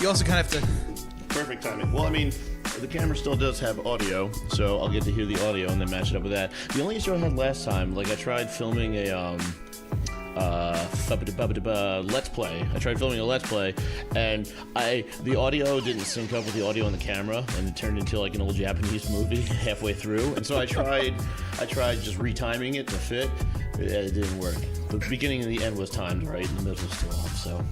You also kind of have to... Perfect timing. Well, I mean, the camera still does have audio, so I'll get to hear the audio and then match it up with that. The only issue I had last time, like I tried filming a let's play. I tried filming a let's play, and the audio didn't sync up with the audio on the camera, and it turned into like an old Japanese movie halfway through. And so I tried just retiming it to fit. It didn't work. The beginning and the end was timed right, and the middle was still off. So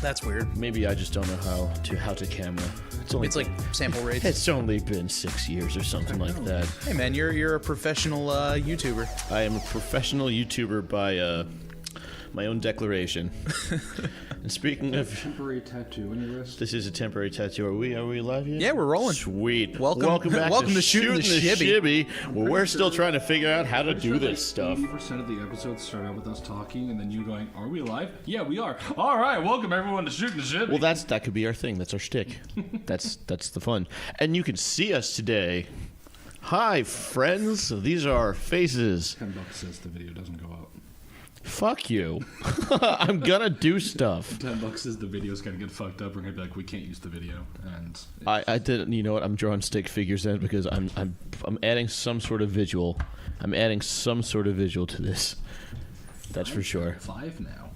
That's weird. maybe I just don't know how to camera. It's like sample rates. It's only been 6 years or something like that. Hey man, you're a professional YouTuber. I am a professional YouTuber by my own declaration. And speaking of Temporary tattoo on your wrist. this is a temporary tattoo. Are we live yet? Yeah, we're rolling. Sweet. Welcome back to Shootin the Shibby. Well, we're still trying to figure out how to do this stuff. 80% of the episodes start out with us talking, and then you going, "Are we live? Yeah, we are. All right, welcome everyone to Shootin the Shibby." Well, that could be our thing. That's our shtick. That's the fun. And you can see us today. Hi, friends. These are our faces. $10 says the video doesn't go out. Fuck you. I'm gonna do stuff. $10 says the video's gonna get fucked up. We're gonna be like, we can't use the video, and I did. You know what? I'm drawing stick figures in because I'm adding some sort of visual. I'm adding some sort of visual to this. That's for sure. 5 now.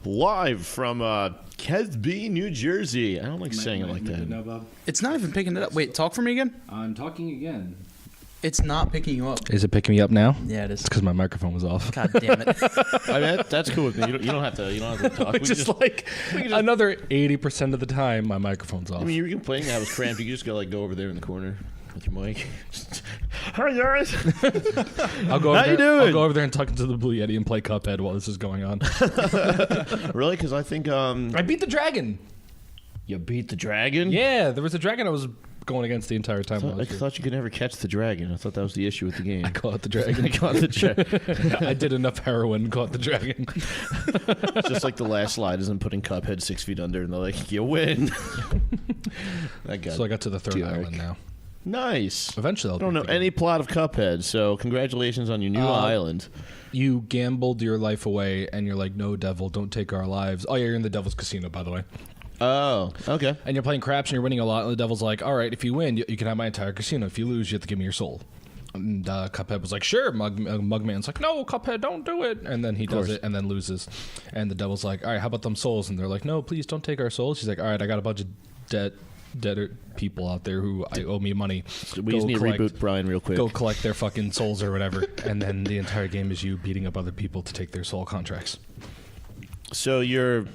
Live from Kesby, New Jersey. I don't like saying it like that. No, Bob. It's not even picking it up. Wait, talk for me again? I'm talking again. It's not picking you up. Is it picking me up now? Yeah, it is. It's because my microphone was off. God damn it. I mean, that's cool with me. You don't have to talk. We Just can like another 80% of the time, my microphone's off. I mean, you were complaining I was cramped. You could just go over there in the corner with your mic. Hi guys. I'll go over How there, you doing? I'll go over there and talk into the Blue Yeti and play Cuphead while this is going on. Really? Because I think I beat the dragon. you beat the dragon. Yeah, there was a dragon I was going against the entire time. I thought you could never catch the dragon. I thought that was the issue with the game. I caught the dragon. I caught the dragon. I did enough heroin, caught the dragon. Just like the last slide isn't putting Cuphead 6 feet under, and they're like, you win. So I got to the third island now. Nice. Eventually, I don't know any plot of Cuphead, so congratulations on your new island. You gambled your life away, and you're like, no, devil, don't take our lives. Oh, yeah, you're in the devil's casino, by the way. Oh, okay. And you're playing craps, and you're winning a lot, and the devil's like, all right, if you win, you can have my entire casino. If you lose, you have to give me your soul. And Cuphead was like, sure. Mugman's like, no, Cuphead, don't do it. And then he does it and then loses. And the devil's like, all right, how about them souls? And they're like, no, please don't take our souls. She's like, all right, I got a bunch of dead people out there who owe me money. We just need to reboot Brian real quick. Go collect their fucking souls or whatever. And then the entire game is you beating up other people to take their soul contracts. So you're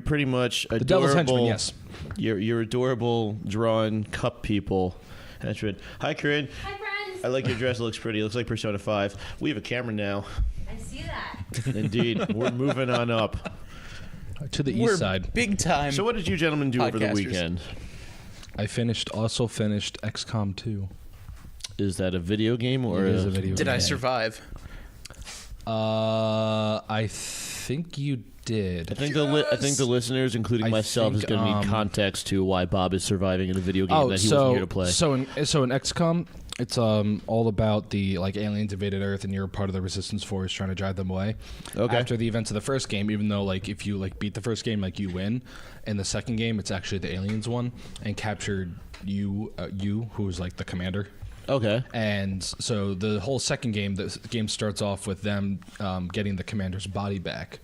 pretty much adorable. The devil's henchman, yes. You're adorable, drawn cup people. Henchman. Hi, Corinne. Hi, friends. I like your dress. It looks pretty. It looks like Persona 5. We have a camera now. I see that. Indeed. We're moving on up. To the We're east side. big time. So what did you gentlemen do over the Podcasters. weekend? I also finished XCOM 2. Is that a video game or It is a video game. Did I survive? I think you did. I think the listeners, including I myself, is think, going to need context to why Bob is surviving in a video game that he wasn't here to play. So in XCOM, it's all about the aliens invaded Earth and you're part of the resistance force trying to drive them away. Okay. After the events of the first game, even though if you beat the first game, you win. In the second game, it's actually the aliens won and captured you who's the commander. Okay. And so the whole second game, the game starts off with them getting the commander's body back.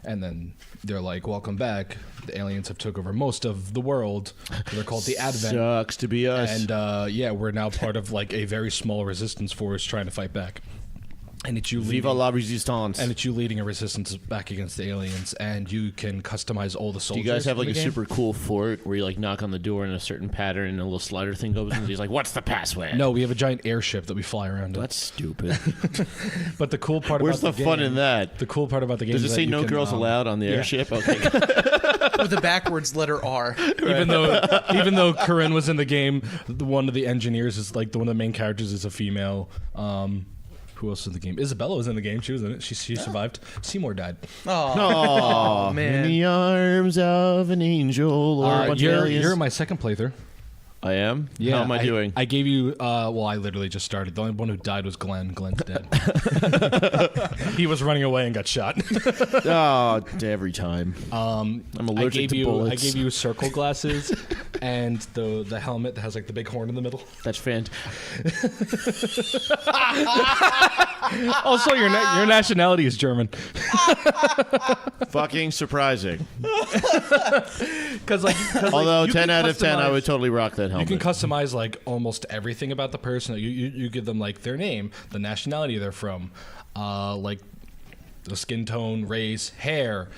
And then they're like, welcome back. The aliens have took over most of the world. They're called the Advent. Sucks to be us. And we're now part of a very small resistance force trying to fight back. And it's you Viva la resistance. And it's you leading a resistance back against the aliens, and you can customize all the soldiers. Do you guys have in the a game. super cool fort where you knock on the door in a certain pattern and a little slider thing goes and he's like, what's the password? No, we have a giant airship that we fly around in. That's stupid. But the cool part Where's about the the fun game, in that? The cool part about the game Does it is say that no you can, girls allowed on the airship? Okay. With the backwards letter R. even though Corinne was in the game, one of the engineers is one of the main characters is a female. Who else was in the game? Isabella was in the game. She was in it. She survived. Seymour died. Oh, man. In the arms of an angel or a bunch of aliens. You're in my second playthrough. I am? Yeah. How am I doing? I gave you, well, I literally just started. The only one who died was Glenn. Glenn's dead. He was running away and got shot. Oh, every time. I'm allergic to bullets. I gave you circle glasses and the helmet that has like the big horn in the middle. That's fantastic. Also, your nationality is German. Fucking surprising. Although 10 out of 10, I would totally rock that helmet. You can customize like almost everything about the person. You give them like their name, the nationality they're from, like the skin tone, race, hair,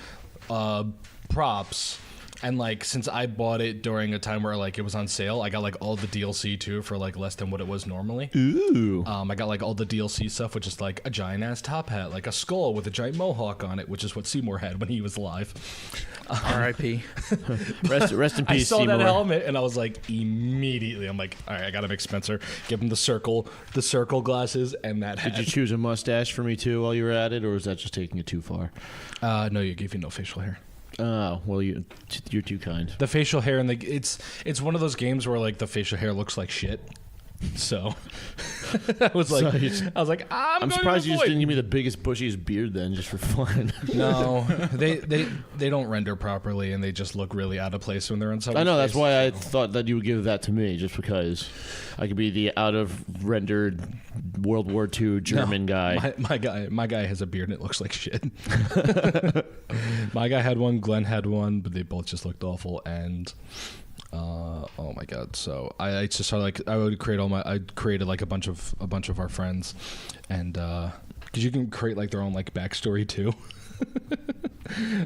props. And like since I bought it during a time where like it was on sale, I got like all the DLC too for like less than what it was normally. Ooh. I got like all the DLC stuff, which is like a giant ass top hat, like a skull with a giant mohawk on it, which is what Seymour had when he was alive. R.I.P. Rest in peace, I saw Seymour. that helmet and I was like, immediately, I'm like, all right, I gotta make Spencer give him the circle glasses and that hat. Did you choose a mustache for me too while you were at it, or was that just taking it too far? No, you gave me no facial hair. Oh, well, you're too kind. The facial hair and it's one of those games where like the facial hair looks like shit. So I was like, I'm surprised you just didn't give me the biggest, bushiest beard then, just for fun. No, they don't render properly and they just look really out of place when they're on somebody's I know, that's face. why I thought that you would give that to me, just because I could be the out of rendered World War II German guy. My guy has a beard and it looks like shit. My guy had one, Glenn had one, but they both just looked awful. And oh my god! So I just started like I created like a bunch of our friends, and because you can create like their own like backstory too.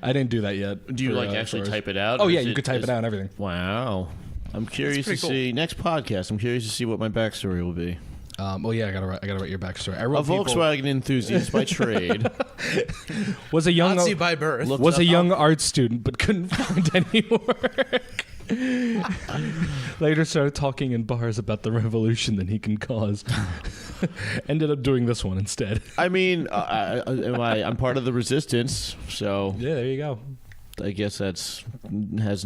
I didn't do that yet. Do you actually type it out? Oh yeah, you could type it out and everything. Wow. I'm curious to see next podcast. I'm curious to see what my backstory will be. Oh yeah, I gotta write your backstory. I wrote a Volkswagen enthusiast by trade. Was a young Nazi by birth. Was a young art student, but couldn't find any work. Later started talking in bars about the revolution that he can cause. Ended up doing this one instead. I mean, I'm part of the resistance, so yeah, there you go. I guess has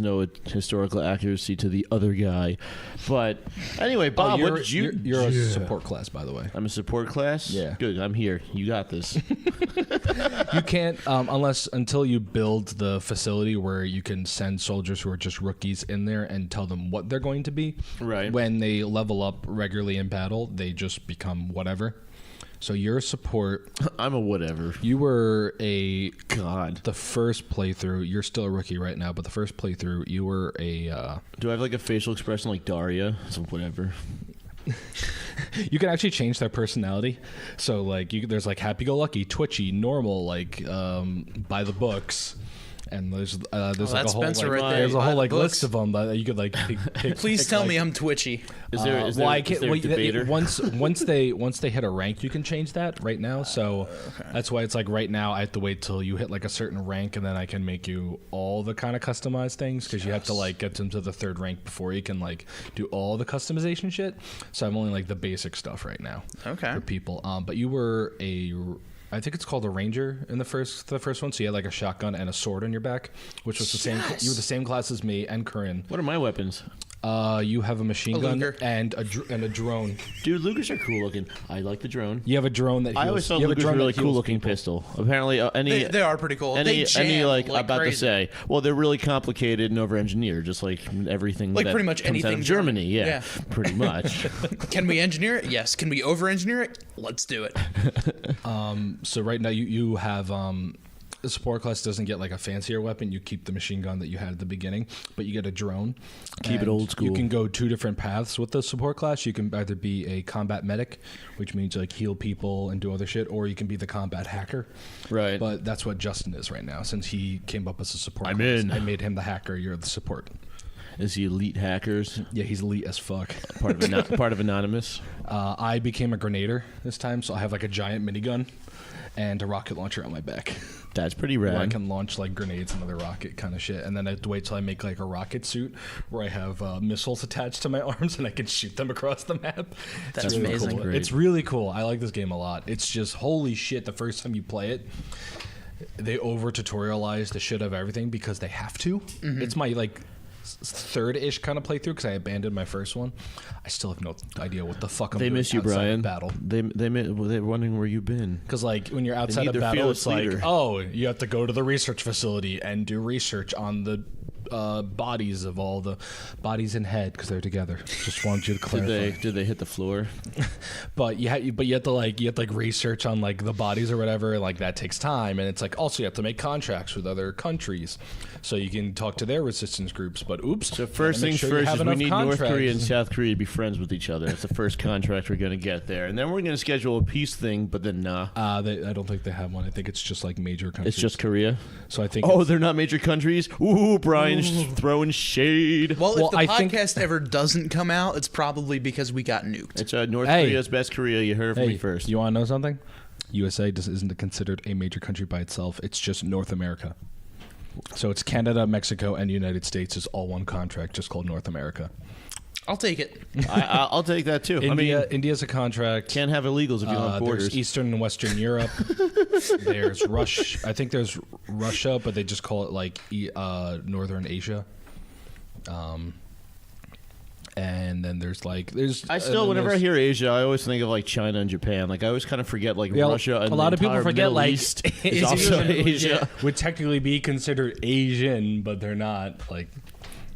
no historical accuracy to the other guy. But anyway, Bob, what did you... You're a support class, by the way. I'm a support class? Yeah. Good, I'm here. You got this. You can't, until you build the facility where you can send soldiers who are just rookies in there and tell them what they're going to be. Right. When they level up regularly in battle, they just become whatever. So your support... I'm a whatever. You were the first playthrough, you're still a rookie right now, but the first playthrough, you were a... Do I have like a facial expression like Daria? So whatever. You can actually change their personality. So like there's like happy-go-lucky, twitchy, normal, like by the books. And there's like a whole Spencer like, right there. there's a whole like Books. list of them that you could like pick. Please tell me I'm twitchy. Is there a debater? Once they hit a rank, you can change that right now. So that's why it's like right now I have to wait till you hit like a certain rank, and then I can make you all the kind of customized things, because you have to like get them to the third rank before you can like do all the customization shit. So I'm only like the basic stuff right now. Okay. For people, but you were I think it's called a ranger in the first one. So you had like a shotgun and a sword on your back, which was the same. You were the same class as me and Corinne. What are my weapons? You have a machine gun Luger. and a drone. Dude, Lugers are cool looking. I like the drone. You have a drone that heals. I always thought Lugers were a really cool looking people. pistol. Apparently, They are pretty cool. They jam I'm about crazy. to say, well, they're really complicated and over-engineered, just like everything. Like that pretty much comes out anything of Germany. Yeah, Yeah. pretty much. Can we engineer it? Yes. Can we over-engineer it? Let's do it. So right now you have the support class doesn't get like a fancier weapon. You keep the machine gun that you had at the beginning, but you get a drone. Keep it And old school. You can go two different paths with the support class. You can either be a combat medic, which means like heal people and do other shit, or you can be the combat hacker. Right. But that's what Justin is right now, since he came up as a support I'm class. in. I made him the hacker. You're the support. Is he elite hackers? Yeah, he's elite as fuck. Part of Anonymous. I became a grenader this time, so I have like a giant minigun and a rocket launcher on my back. That's pretty Where I rad. can launch like grenades and other rocket kind of shit, and then I have to wait till I make like a rocket suit where I have missiles attached to my arms and I can shoot them across the map. That's really amazing. Cool. Great. It's really cool. I like this game a lot. It's just holy shit. The first time you play it, they over tutorialize the shit of everything because they have to. It's my like third-ish kind of playthrough because I abandoned my first one. I still have no idea what the fuck I'm They doing miss you, outside Brian. of battle. They're wondering where you've been. Because like when you're outside need of their battle, fearless it's like, leader. oh, you have to go to the research facility and do research on the bodies of all the bodies and head because they're together. Just wanted you to clarify. Did they hit the floor? But you have to like research on like the bodies or whatever. And, like that takes time, and it's like also you have to make contracts with other countries so you can talk to their resistance groups. But oops. So first things first is we need North Korea and South Korea to be friends with each other. It's the first contract we're going to get there, and then we're going to schedule a peace thing. But then nah. I don't think they have one. I think it's just like major countries. It's just Korea. So I think. Oh, they're not major countries. Ooh, Brian's throwing shade. Well, if the I podcast ever doesn't come out, it's probably because we got nuked. It's North Korea's best Korea. You heard it from me first. You want to know something? USA isn't considered a major country by itself. It's just North America. So it's Canada, Mexico, and United States is all one contract, just called North America. I'll take it. I'll take that too. India's a contract. Can't have illegals if you want borders. There's Eastern and Western Europe. There's Russia. I think there's Russia, but they just call it like Northern Asia. And then there's whenever I hear Asia, I always think of like China and Japan. Like I always kind of forget like Russia and a lot of people forget Middle like East is also Asia. Would technically be considered Asian, but they're not. Like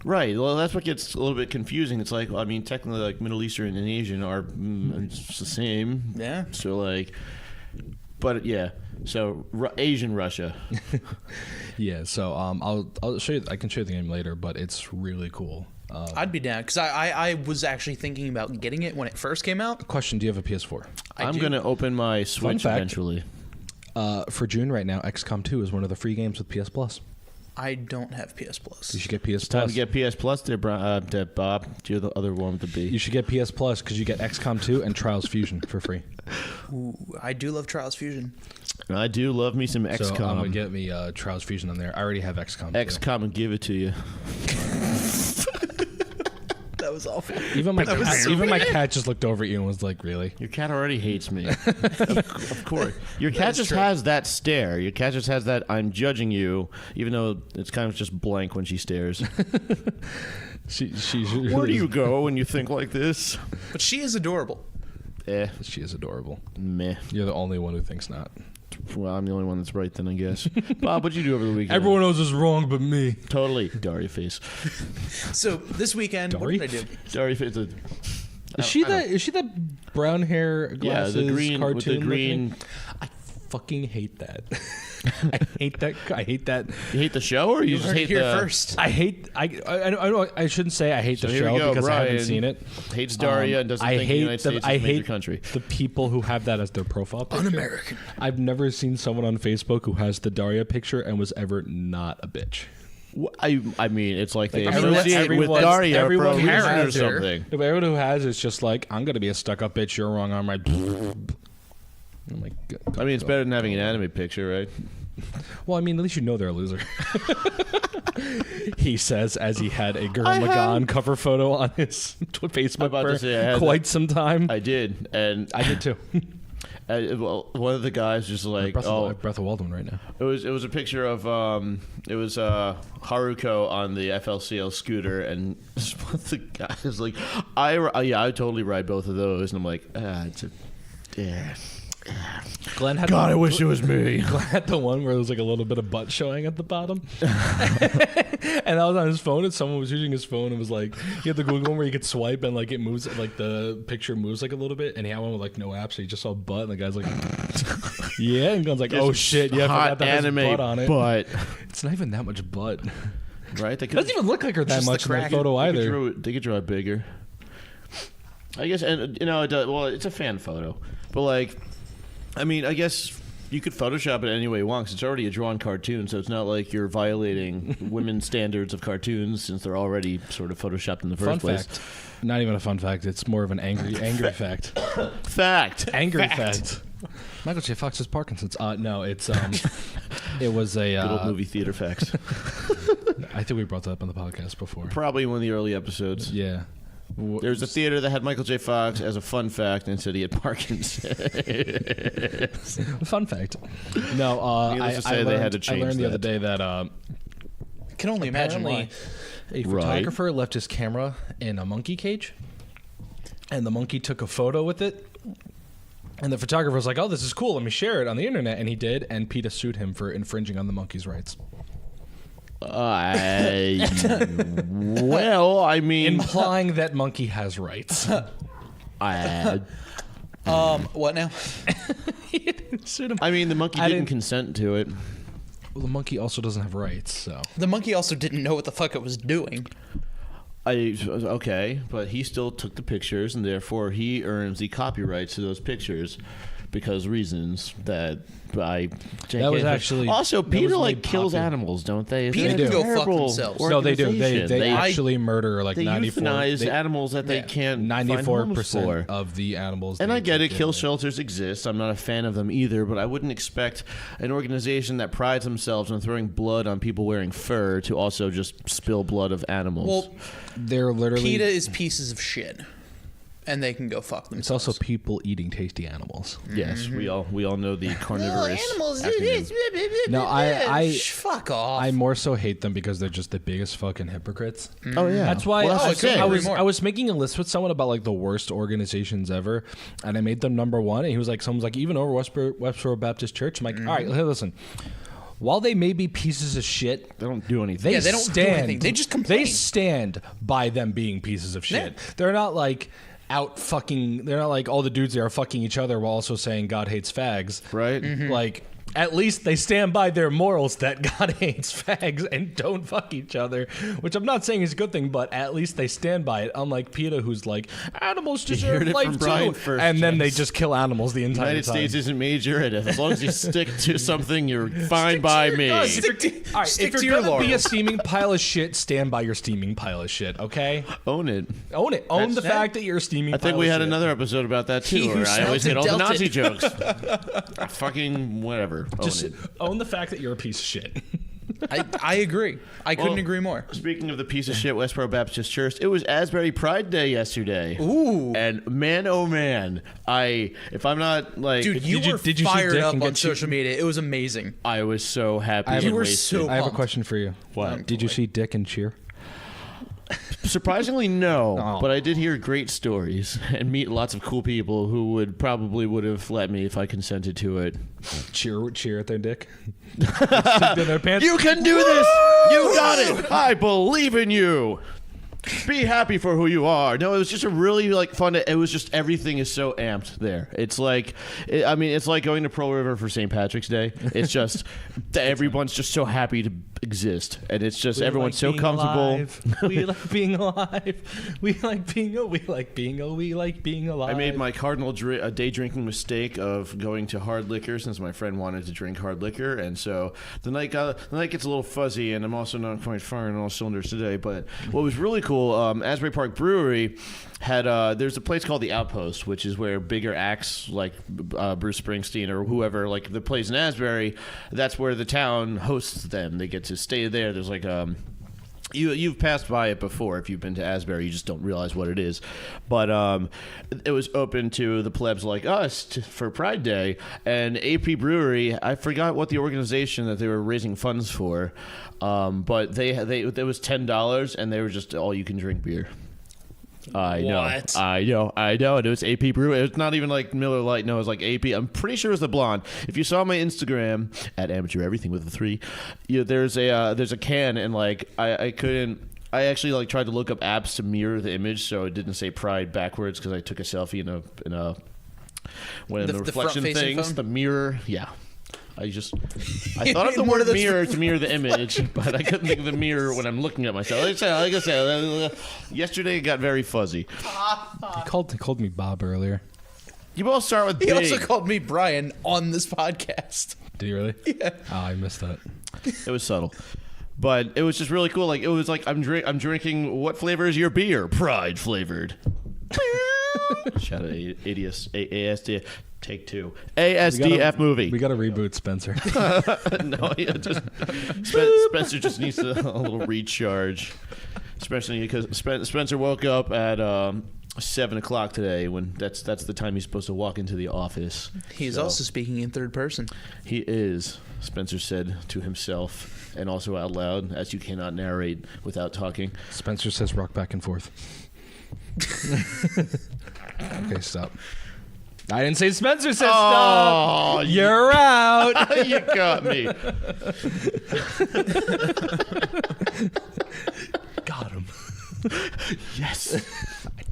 right. Well, that's what gets a little bit confusing. It's like I mean, technically, like Middle Eastern and Asian are it's the same. Yeah. So like, but yeah. So Asian Russia. Yeah. So I'll show you. I can show you the game later, but it's really cool. I'd be down because I was actually thinking about getting it when it first came out. Question: do you have a PS4? I'm going to open my Switch eventually. For June right now, XCOM 2 is one of the free games with PS Plus. I don't have PS Plus. You should get PS Time Plus. to get PS Plus there, Bob. Do the other one with the B. You should get PS Plus because you get XCOM 2 and Trials Fusion for free. Ooh, I do love Trials Fusion. And I do love me some XCOM. So I'm going to get me Trials Fusion on there. I already have XCOM 2. XCOM and give it to you. That was awful. Even my cat just looked over at you and was like, "Really?" Your cat already hates me. Of course. Your cat just has that stare. Your cat just has that I'm judging you, even though it's kind of just blank when she stares. She's Where do you go when you think like this? But she is adorable. She is adorable. Meh. You're the only one who thinks not. Well, I'm the only one that's right then, I guess. Bob, what'd you do over the weekend? Everyone knows it's wrong but me. Totally. Daria face. So this weekend, what did I do? Daria face. Is she that brown hair glasses the green cartoon? with the green. I fucking hate that. I hate that. You hate the show, or you just hate here the first? I shouldn't say I hate the here show we go, because Brian I haven't seen it. Hates Daria and doesn't think the United States is a major country. The people who have that as their profile picture. Un-American. I've never seen someone on Facebook who has the Daria picture and was ever not a bitch. I mean, it's like they everyone- associate with everyone- Daria for a everyone reason or has her. something. If everyone who has it's just like, I'm going to be a stuck-up bitch, you're wrong on my... I'm like, I mean, it's better than having an anime picture, right? well, I mean, at least you know they're a loser. He says as he had a Gurren Lagann cover photo on his Facebook for quite some time. I did, and I did too. Well, one of the guys just like, Breath of Wildman right now. It was a picture of Haruko on the FLCL scooter, and one of the guys was like, I totally ride both of those, and I'm like, Glenn had God, I wish it was me. Glenn had the one where there was like a little bit of butt showing at the bottom. And I was on his phone and someone was using his phone and was like, you had the Google one where you could swipe and like it moves, like the picture moves like a little bit, and he had one with like no app, so he just saw butt, and the guy's like, yeah, and Glenn's like, oh shit, yeah, I forgot that has butt on it. But it's not even that much butt. Right? It doesn't even look like her that much in that photo either. They could draw it bigger. I guess, and it's a fan photo, but like, I mean, I guess you could Photoshop it any way you want because it's already a drawn cartoon, so it's not like you're violating women's standards of cartoons since they're already sort of Photoshopped in the first place. Fun fact. Not even a fun fact. It's more of an angry fact. Fact. Angry fact. Michael J. Fox's Parkinson's. No, it's it was a good old movie theater facts. I think we brought that up on the podcast before. Probably in one of the early episodes. Yeah. There's a theater that had Michael J. Fox as a fun fact and said he had Parkinson's. Fun fact. No, Needless to say, they had to change I learned the that. other day that can only imagine why. A photographer left his camera in a monkey cage, and the monkey took a photo with it. And the photographer was like, "Oh, this is cool. Let me share it on the internet." And he did, and PETA sued him for infringing on the monkey's rights. Well, I mean, implying that monkey has rights. What now? He didn't suit him. I mean, the monkey didn't consent to it. Well, the monkey also doesn't have rights, so. The monkey also didn't know what the fuck it was doing. Okay, but he still took the pictures, and therefore he earns the copyrights to those pictures because reasons that I. That was actually also PETA really kills popular. animals, don't they? PETA can go fuck themselves. No, they do. They actually murder like they 94. euthanize animals that they can't 94% of the animals. And I get it. Kill shelters exist. I'm not a fan of them either, but I wouldn't expect an organization that prides themselves on throwing blood on people wearing fur to also just spill blood of animals. Well, they're literally PETA is pieces of shit. And they can go fuck themselves. It's also people eating tasty animals. Yes, we all know the carnivorous animals. No, I fuck off. I more so hate them because they're just the biggest fucking hypocrites. Oh yeah, that's why well, I was making a list with someone about like the worst organizations ever, and I made them number one. And he was like, someone's like, even over Westboro Baptist Church. I'm like, all right, hey, listen. While they may be pieces of shit, they don't do anything. They don't do anything. They just complain. They stand by them being pieces of shit. Yeah. They're not like out fucking. They're not like all the dudes there are fucking each other while also saying God hates fags. Right. Mm-hmm. Like, at least they stand by their morals that God hates fags and don't fuck each other, which I'm not saying is a good thing, but at least they stand by it. Unlike PETA, who's like, animals deserve life too, and then they just kill animals the entire United time. States isn't major, and as long as you stick to something, you're fine by me. If you're gonna be a steaming pile of shit, stand by your steaming pile of shit, okay? Own it. Own it. Own the fact that you're a steaming pile of shit. I think we had another episode about that too, where I always hit all the Nazi jokes. Fucking whatever. Just own the fact that you're a piece of shit. I agree. I couldn't agree more. Speaking of the piece of shit Westboro Baptist Church, it was Asbury Pride Day yesterday. Ooh. And man, oh man, if I'm not like... Dude, you were fired up on social media. It was amazing. I was so happy. You were so pumped. I have a question for you. What? Did you see Dick and Cheer? Surprisingly, no. But I did hear great stories and meet lots of cool people who would have let me if I consented to it. Cheer at their dick. Their pants. You can do this. You got it. I believe in you. Be happy for who you are. No, it was just a really fun. It was just everything is so amped there. It's like, it's like going to Pearl River for St. Patrick's Day. It's just everyone's just so happy to exist, and it's just everyone's so comfortable. We like being alive. We like being alive. I made my cardinal day drinking mistake of going to hard liquor since my friend wanted to drink hard liquor, and so the night gets a little fuzzy, and I'm also not quite firing on all cylinders today. But what was really cool. Asbury Park Brewery had there's a place called the Outpost, which is where bigger acts like Bruce Springsteen or whoever that plays in Asbury, that's where the town hosts them. They get to stay there. There's like you've passed by it before if you've been to Asbury. You just don't realize what it is. But it was open to the plebs like us for Pride Day. And AP Brewery, I forgot what the organization that they were raising funds for, but it was $10 and they were just all you can drink beer. I know. And it was AP Brew. It was not even like Miller Lite. No, it was like AP. I'm pretty sure it was the blonde. If you saw my Instagram at Amateur Everything with a 3, there's a can, and I couldn't. I actually tried to look up apps to mirror the image so it didn't say Pride backwards because I took a selfie in the reflection things. Phone? The mirror, yeah. I thought of the word mirror to mirror the image, but I couldn't think of the mirror when I'm looking at myself. Like I said, yesterday it got very fuzzy. He called me Bob earlier. You both start with big. He also called me Brian on this podcast. Did he really? Yeah. Oh, I missed that. It was subtle. But it was just really cool. It was like I'm drinking. What flavor is your beer? Pride flavored. Shout out ASD. Take 2. ASDF movie. We got to reboot Spencer. No, Spencer just needs a little recharge. Especially because Spencer woke up at 7 o'clock today, when that's the time he's supposed to walk into the office. He's also speaking in third person. He is, Spencer said to himself, and also out loud, as you cannot narrate without talking. Spencer says rock back and forth. Okay, stop. I didn't say Spencer said stop. You're out. You got me. Got him. Yes.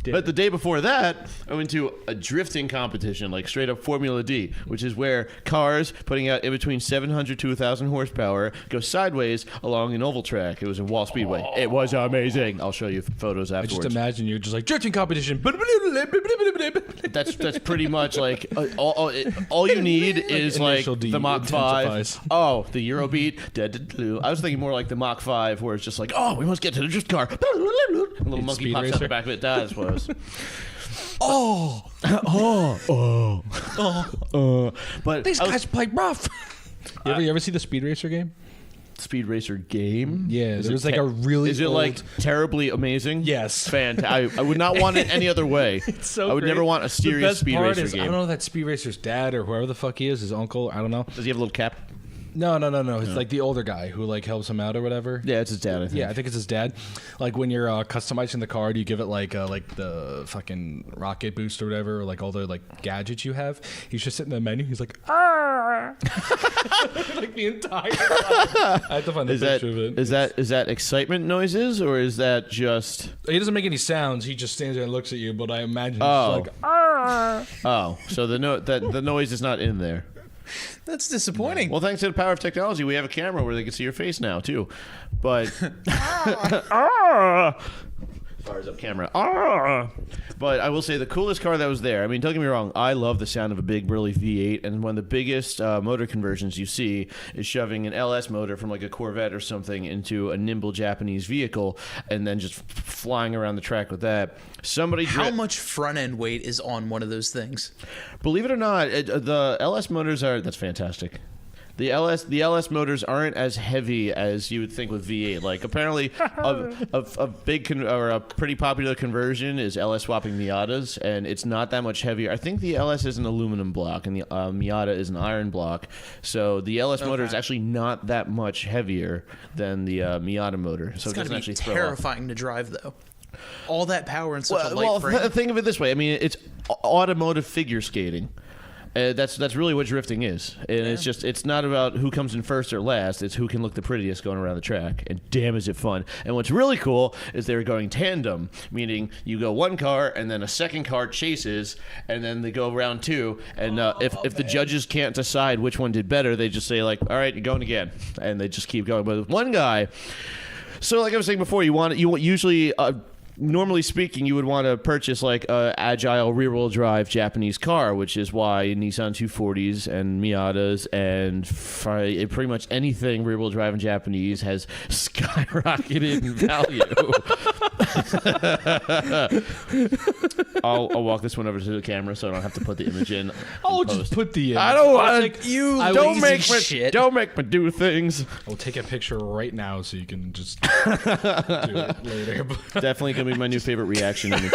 But the day before that, I went to a drifting competition, like straight up Formula D, which is where cars putting out in between 700 to 1,000 horsepower go sideways along an oval track. It was in Wall Speedway. Oh. It was amazing. I'll show you photos afterwards. I just imagine you're just like, drifting competition. That's pretty much like all you need is like the Mach 5. Oh, the Eurobeat. I was thinking more like the Mach 5, where it's just like, oh, we must get to the drift car. A little monkey pops out the back of it. That's what it was. But these guys play rough. You ever see the Speed Racer game? Speed Racer game? Yeah, there was like a really. Is it like terribly amazing? Yes. Fantastic. I would not want it any other way. It's so I would great. never want a serious Speed Racer game. I don't know if that's Speed Racer's dad or whoever the fuck he is, his uncle. I don't know. Does he have a little cap? No. It's like the older guy who like helps him out or whatever. Yeah, it's his dad, I think. Yeah, I think it's his dad. Like when you're customizing the car, do you give it like the fucking rocket boost or whatever, or like all the like gadgets you have? He's just sitting in the menu. He's like, ah, like the entire time. I have to find the picture of it. Is that excitement noises, or is that just? He doesn't make any sounds. He just stands there and looks at you. But I imagine he's like, ah. Oh, so the noise is not in there. That's disappointing. Well, thanks to the power of technology, we have a camera where they can see your face now, too. But... Fires up camera. But I will say the coolest car that was there, I mean, don't get me wrong, I love the sound of a big burly V8, and one of the biggest motor conversions you see is shoving an LS motor from like a Corvette or something into a nimble Japanese vehicle and then just flying around the track with that. How much front end weight is on one of those things? Believe it or not, the LS motors are... That's fantastic. The LS motors aren't as heavy as you would think with V8. Like apparently, a big or a pretty popular conversion is LS swapping Miatas, and it's not that much heavier. I think the LS is an aluminum block, and the Miata is an iron block. So the LS motor is actually not that much heavier than the Miata motor. So it's got to be terrifying to drive, though. All that power in such a light frame. Think of it this way. I mean, it's automotive figure skating. That's really what drifting is, and it's not about who comes in first or last. It's who can look the prettiest going around the track, and damn is it fun. And what's really cool is they're going tandem, meaning you go one car and then a second car chases, and then they go round two. And if the judges can't decide which one did better, they just say like, all right, you're going again, and they just keep going. But with one guy, so like I was saying before, you usually. Normally speaking, you would want to purchase like a agile rear-wheel drive Japanese car, which is why Nissan 240s and Miatas and pretty much anything rear-wheel drive in Japanese has skyrocketed in value. I'll walk this one over to the camera so I don't have to put the image in. I'll just put the image. I don't want you. Don't make me do things. I'll take a picture right now so you can just do it later. Definitely gonna be my new favorite reaction image.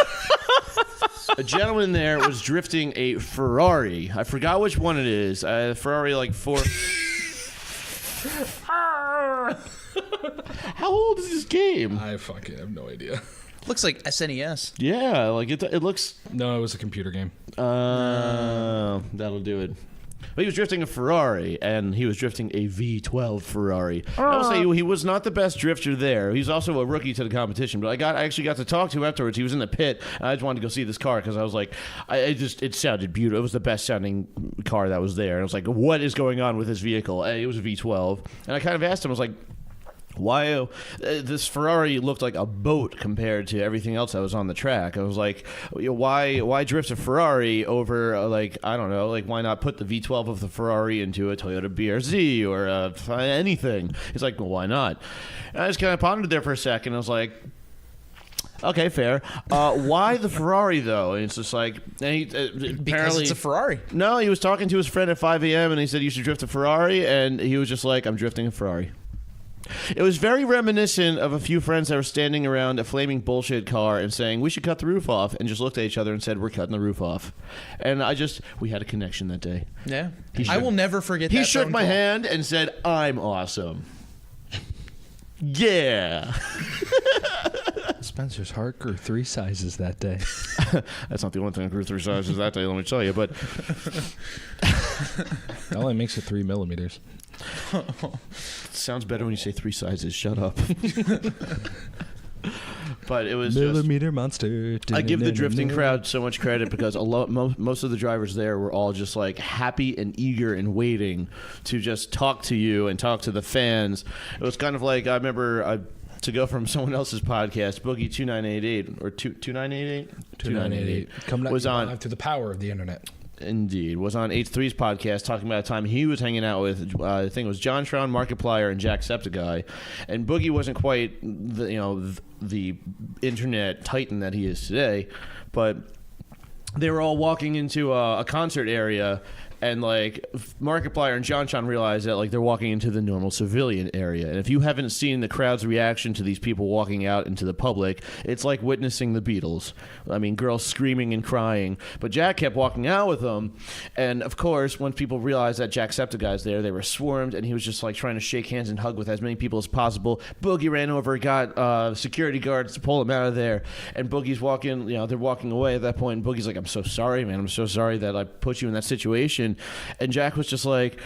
A gentleman there was drifting a Ferrari. I forgot which one it is. Ferrari like 4. How old is this game? I fucking have no idea. Looks like SNES. Yeah, like it looks. No, it was a computer game. That'll do it. But he was drifting a Ferrari, and he was drifting a V12 Ferrari. I will say he was not the best drifter there. He's also a rookie to the competition, but I actually got to talk to him afterwards. He was in the pit, and I just wanted to go see this car because I was like, it sounded beautiful. It was the best sounding car that was there. And I was like, what is going on with this vehicle? And it was a V12. And I kind of asked him, I was like, why this Ferrari looked like a boat compared to everything else that was on the track. I was like, why drift a Ferrari over I don't know, like why not put the V12 of the Ferrari into a Toyota BRZ or anything? He's like, well, why not? And I just kind of pondered there for a second. I was like, okay, fair. Why the Ferrari though? And it's just like because it's a Ferrari. No, he was talking to his friend at 5 a.m. and he said you should drift a Ferrari, and he was just like, I'm drifting a Ferrari. It was very reminiscent of a few friends that were standing around a flaming bullshit car and saying, we should cut the roof off, and just looked at each other and said, we're cutting the roof off. And we had a connection that day. Yeah. I will never forget that. He shook my call. hand and said, I'm awesome. Yeah. Spencer's heart grew 3 sizes that day. That's not the only thing that grew 3 sizes that day, let me tell you, but That only makes it 3 millimeters. sounds better when you say 3 sizes. Shut up. But it was Millimeter monster. I give the drifting crowd so much credit because most of the drivers there were all just like happy and eager and waiting to just talk to you and talk to the fans. It was kind of like, I remember to go from someone else's podcast, Boogie 2988 or 2988? 2988. Coming was on through the power of the internet. Indeed. Was on H3's podcast talking about a time he was hanging out with, I think it was John Schraun, Markiplier, and Jacksepticeye. And Boogie wasn't quite the internet titan that he is today, but they were all walking into a concert area, and like Markiplier and John Schraun realized that like they're walking into the normal civilian area. And if you haven't seen the crowd's reaction to these people walking out into the public, it's like witnessing the Beatles. I mean, girls screaming and crying. But Jack kept walking out with them. And of course, once people realized that Jacksepticeye's there, they were swarmed, and he was just like trying to shake hands and hug with as many people as possible. Boogie ran over, got security guards to pull him out of there. And Boogie's walking, they're walking away at that point. And Boogie's like, I'm so sorry, man. I'm so sorry that I put you in that situation. And Jack was just like,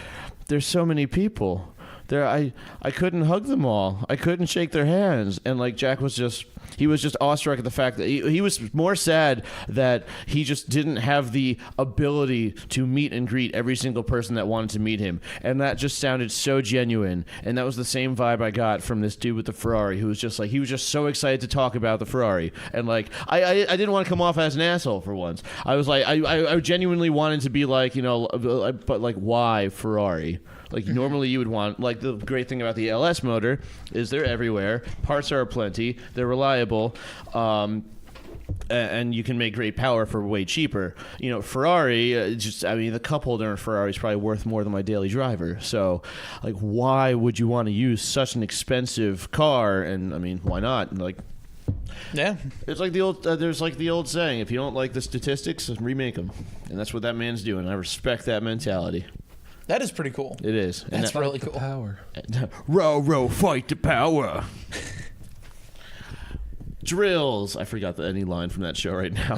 there's so many people there. I couldn't hug them all. I couldn't shake their hands. And like Jack was just, he was just awestruck at the fact that he was more sad that he just didn't have the ability to meet and greet every single person that wanted to meet him. And that just sounded so genuine. And that was the same vibe I got from this dude with the Ferrari, who was just like, he was just so excited to talk about the Ferrari. And like, I didn't want to come off as an asshole for once. I was like, I genuinely wanted to be like, but like, why Ferrari? Like normally you would want, like the great thing about the LS motor is they're everywhere. Parts are plenty. They're reliable. And you can make great power for way cheaper. Ferrari, the cup holder in a Ferrari is probably worth more than my daily driver. So, like, why would you want to use such an expensive car? And, I mean, why not? Like, yeah. It's like the old, there's like the old saying, if you don't like the statistics, remake them. And that's what that man's doing. I respect that mentality. That is pretty cool. It is. That's really cool. Power. Row, fight the power. Drills. I forgot any line from that show right now.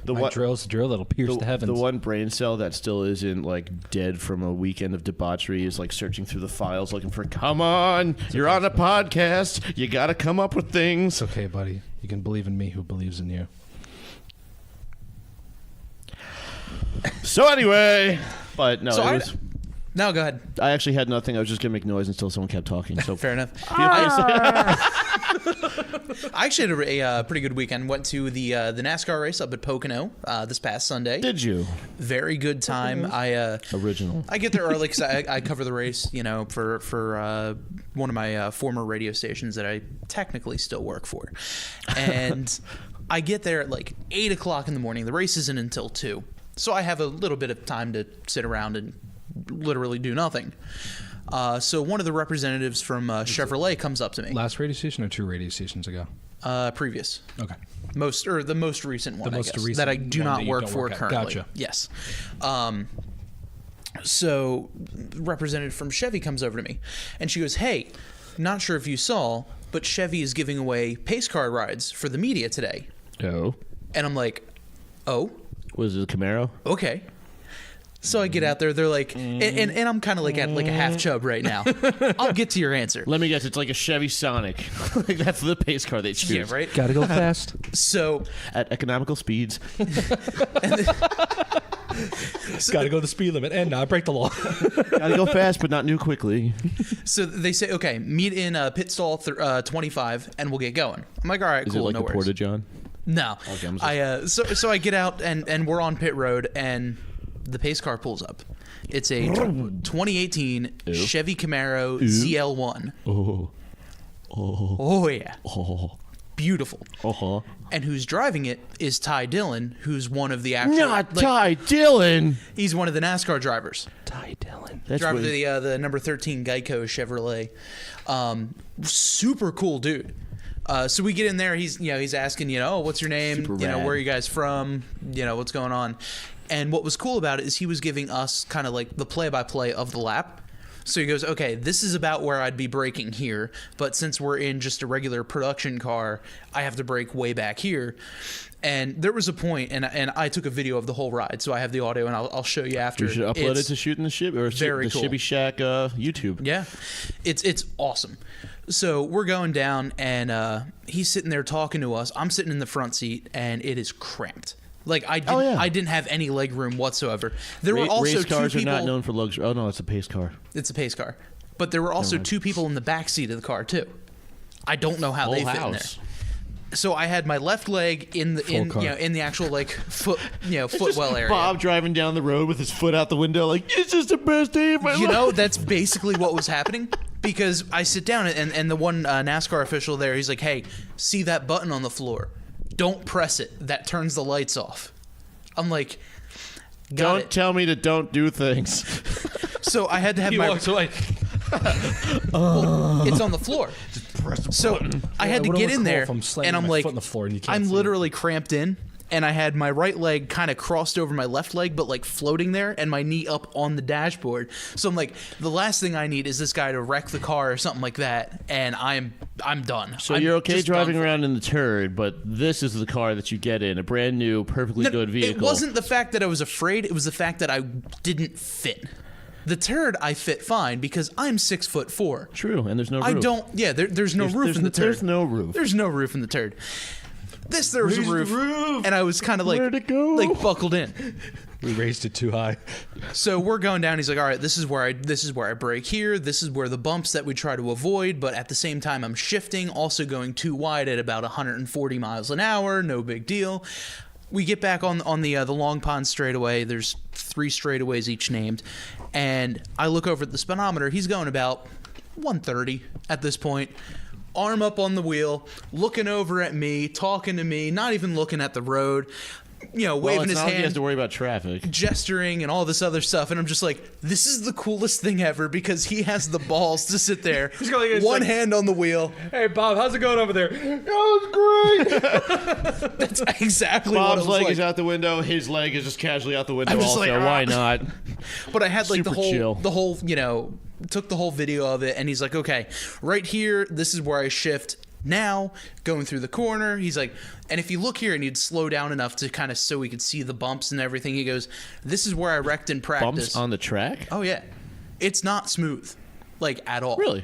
My drill's the drill that'll pierce the heavens. The one brain cell that still isn't like dead from a weekend of debauchery is like searching through the files looking for, come on, you're on a podcast. You got to come up with things. It's okay, buddy. You can believe in me who believes in you. So anyway, but no, No, go ahead. I actually had nothing. I was just going to make noise until someone kept talking. So fair enough. I actually had a pretty good weekend. Went to the NASCAR race up at Pocono this past Sunday. Did you? Very good time. Original. I get there early because I cover the race, for one of my former radio stations that I technically still work for, and I get there at like 8 o'clock in the morning. The race isn't until 2, so I have a little bit of time to sit around and literally do nothing. So one of the representatives from Chevrolet comes up to me. Last radio station or 2 radio stations ago? Previous. Okay. The most recent one, recent that I do not work for at. currently. Gotcha. Yes. So the representative from Chevy comes over to me, and she goes, "Hey, not sure if you saw, but Chevy is giving away pace car rides for the media today." Oh. And I'm like, "Oh, was it a Camaro?" Okay. So I get out there. They're like, and I'm kind of like at like a half chub right now. I'll get to your answer. Let me guess. It's like a Chevy Sonic. Like that's the pace car they choose. Yeah, right. Gotta go fast. So at economical speeds. Gotta go the speed limit and not break the law. Gotta go fast, but not new quickly. So they say, okay, meet in pit stall 25, and we'll get going. I'm like, all right, Is cool. it like no the worries. Porta-John? No. Okay, so I get out and we're on pit road, and the pace car pulls up. It's a 2018 Chevy Camaro ZL1. Oh. Oh yeah. Oh. beautiful. Uh-huh. And who's driving it is Ty Dillon, who's one of the actual... Not Ty Dillon! He's one of the NASCAR drivers. Ty Dillon. That's Driver weird. the number 13 Geico Chevrolet. Super cool dude. So we get in there. He's asking, oh, what's your name? Super Where rad. are you guys from? What's going on? And what was cool about it is he was giving us kind of like the play-by-play of the lap. So he goes, okay, this is about where I'd be braking here, but since we're in just a regular production car, I have to brake way back here. And there was a point, and I took a video of the whole ride, so I have the audio, and I'll show you after. You should upload it to Shootin the Shibby or very the cool. Shibby Shack YouTube. Yeah, it's awesome. So we're going down, and he's sitting there talking to us. I'm sitting in the front seat, and it is cramped. Like I didn't have any leg room whatsoever. There were also race cars two people. are not known for luxury. Oh no, it's a pace car. It's a pace car, but there were also two people in the back seat of the car too. I don't know how they fit in there. So I had my left leg in the actual like footwell area. Bob driving down the road with his foot out the window, like it's just the best day of my life. That's basically what was happening. Because I sit down and the one NASCAR official there, he's like, hey, see that button on the floor? Don't press it. That turns the lights off. I'm like, don't tell me to don't do things. So I had to have He walks away. Well, it's on the floor. Just press the So button. I had to What get would it in call there, if I'm slamming and I'm my like, foot on the floor and you can't I'm see it? literally cramped in, and I had my right leg kind of crossed over my left leg, but like floating there, and my knee up on the dashboard. So I'm like, the last thing I need is this guy to wreck the car or something like that, and I'm done. So I'm you're okay just driving done. around in the turd, but this is the car that you get in, a brand new, perfectly good vehicle. It wasn't the fact that I was afraid; it was the fact that I didn't fit. The turd I fit fine because I'm 6'4". True, and there's no roof. I don't. Yeah, there's no roof in the turd. There's no roof. There's no roof in the turd. There was a Raise the roof, roof. and I was kind of like, Where'd it go? like buckled in. We raised it too high. So we're going down. He's like, all right, this is where I brake here. This is where the bumps that we try to avoid, but at the same time I'm shifting, also going too wide at about 140 miles an hour. No big deal. We get back on the Long Pond straightaway. There's 3 straightaways each named, and I look over at the speedometer. He's going about 130 at this point. Arm up on the wheel, looking over at me, talking to me, not even looking at the road. Waving his not like he has hand, to worry about traffic. gesturing, and all this other stuff. And I'm just like, this is the coolest thing ever because he has the balls to sit there, one hand on the wheel. Hey, Bob, how's it going over there? Oh, it's great. That's exactly Bob's what it was leg like. is out the window. His leg is just casually out the window. I'm just Also, like, why not? But I had like Super chill. the whole, took the whole video of it, and he's like, okay, right here, this is where I shift. Now, going through the corner, he's like, and if you look here and you'd slow down enough to kind of so we could see the bumps and everything, he goes, this is where I wrecked in practice. Bumps on the track? Oh, yeah. It's not smooth, like, at all. Really?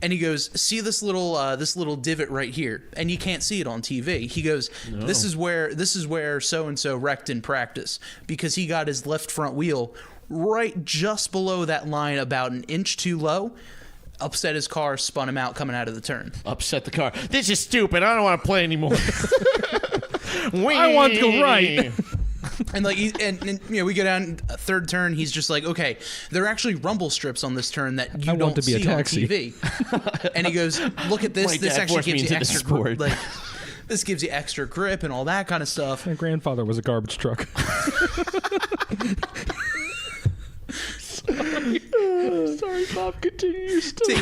And he goes, see this little divot right here, and you can't see it on TV. He goes, this is where so and so wrecked in practice because he got his left front wheel right just below that line, about an inch too low. Upset his car, spun him out coming out of the turn. Upset the car. This is stupid. I don't want to play anymore. I want to go right. And like, we go down a third turn. He's just like, okay, there are actually rumble strips on this turn that you don't see on TV. And he goes, look at this. My This dad actually forced me gives you into the extra sport. grip. Like, this gives you extra grip and all that kind of stuff. My grandfather was a garbage truck. Sorry, Bob. Continue your story.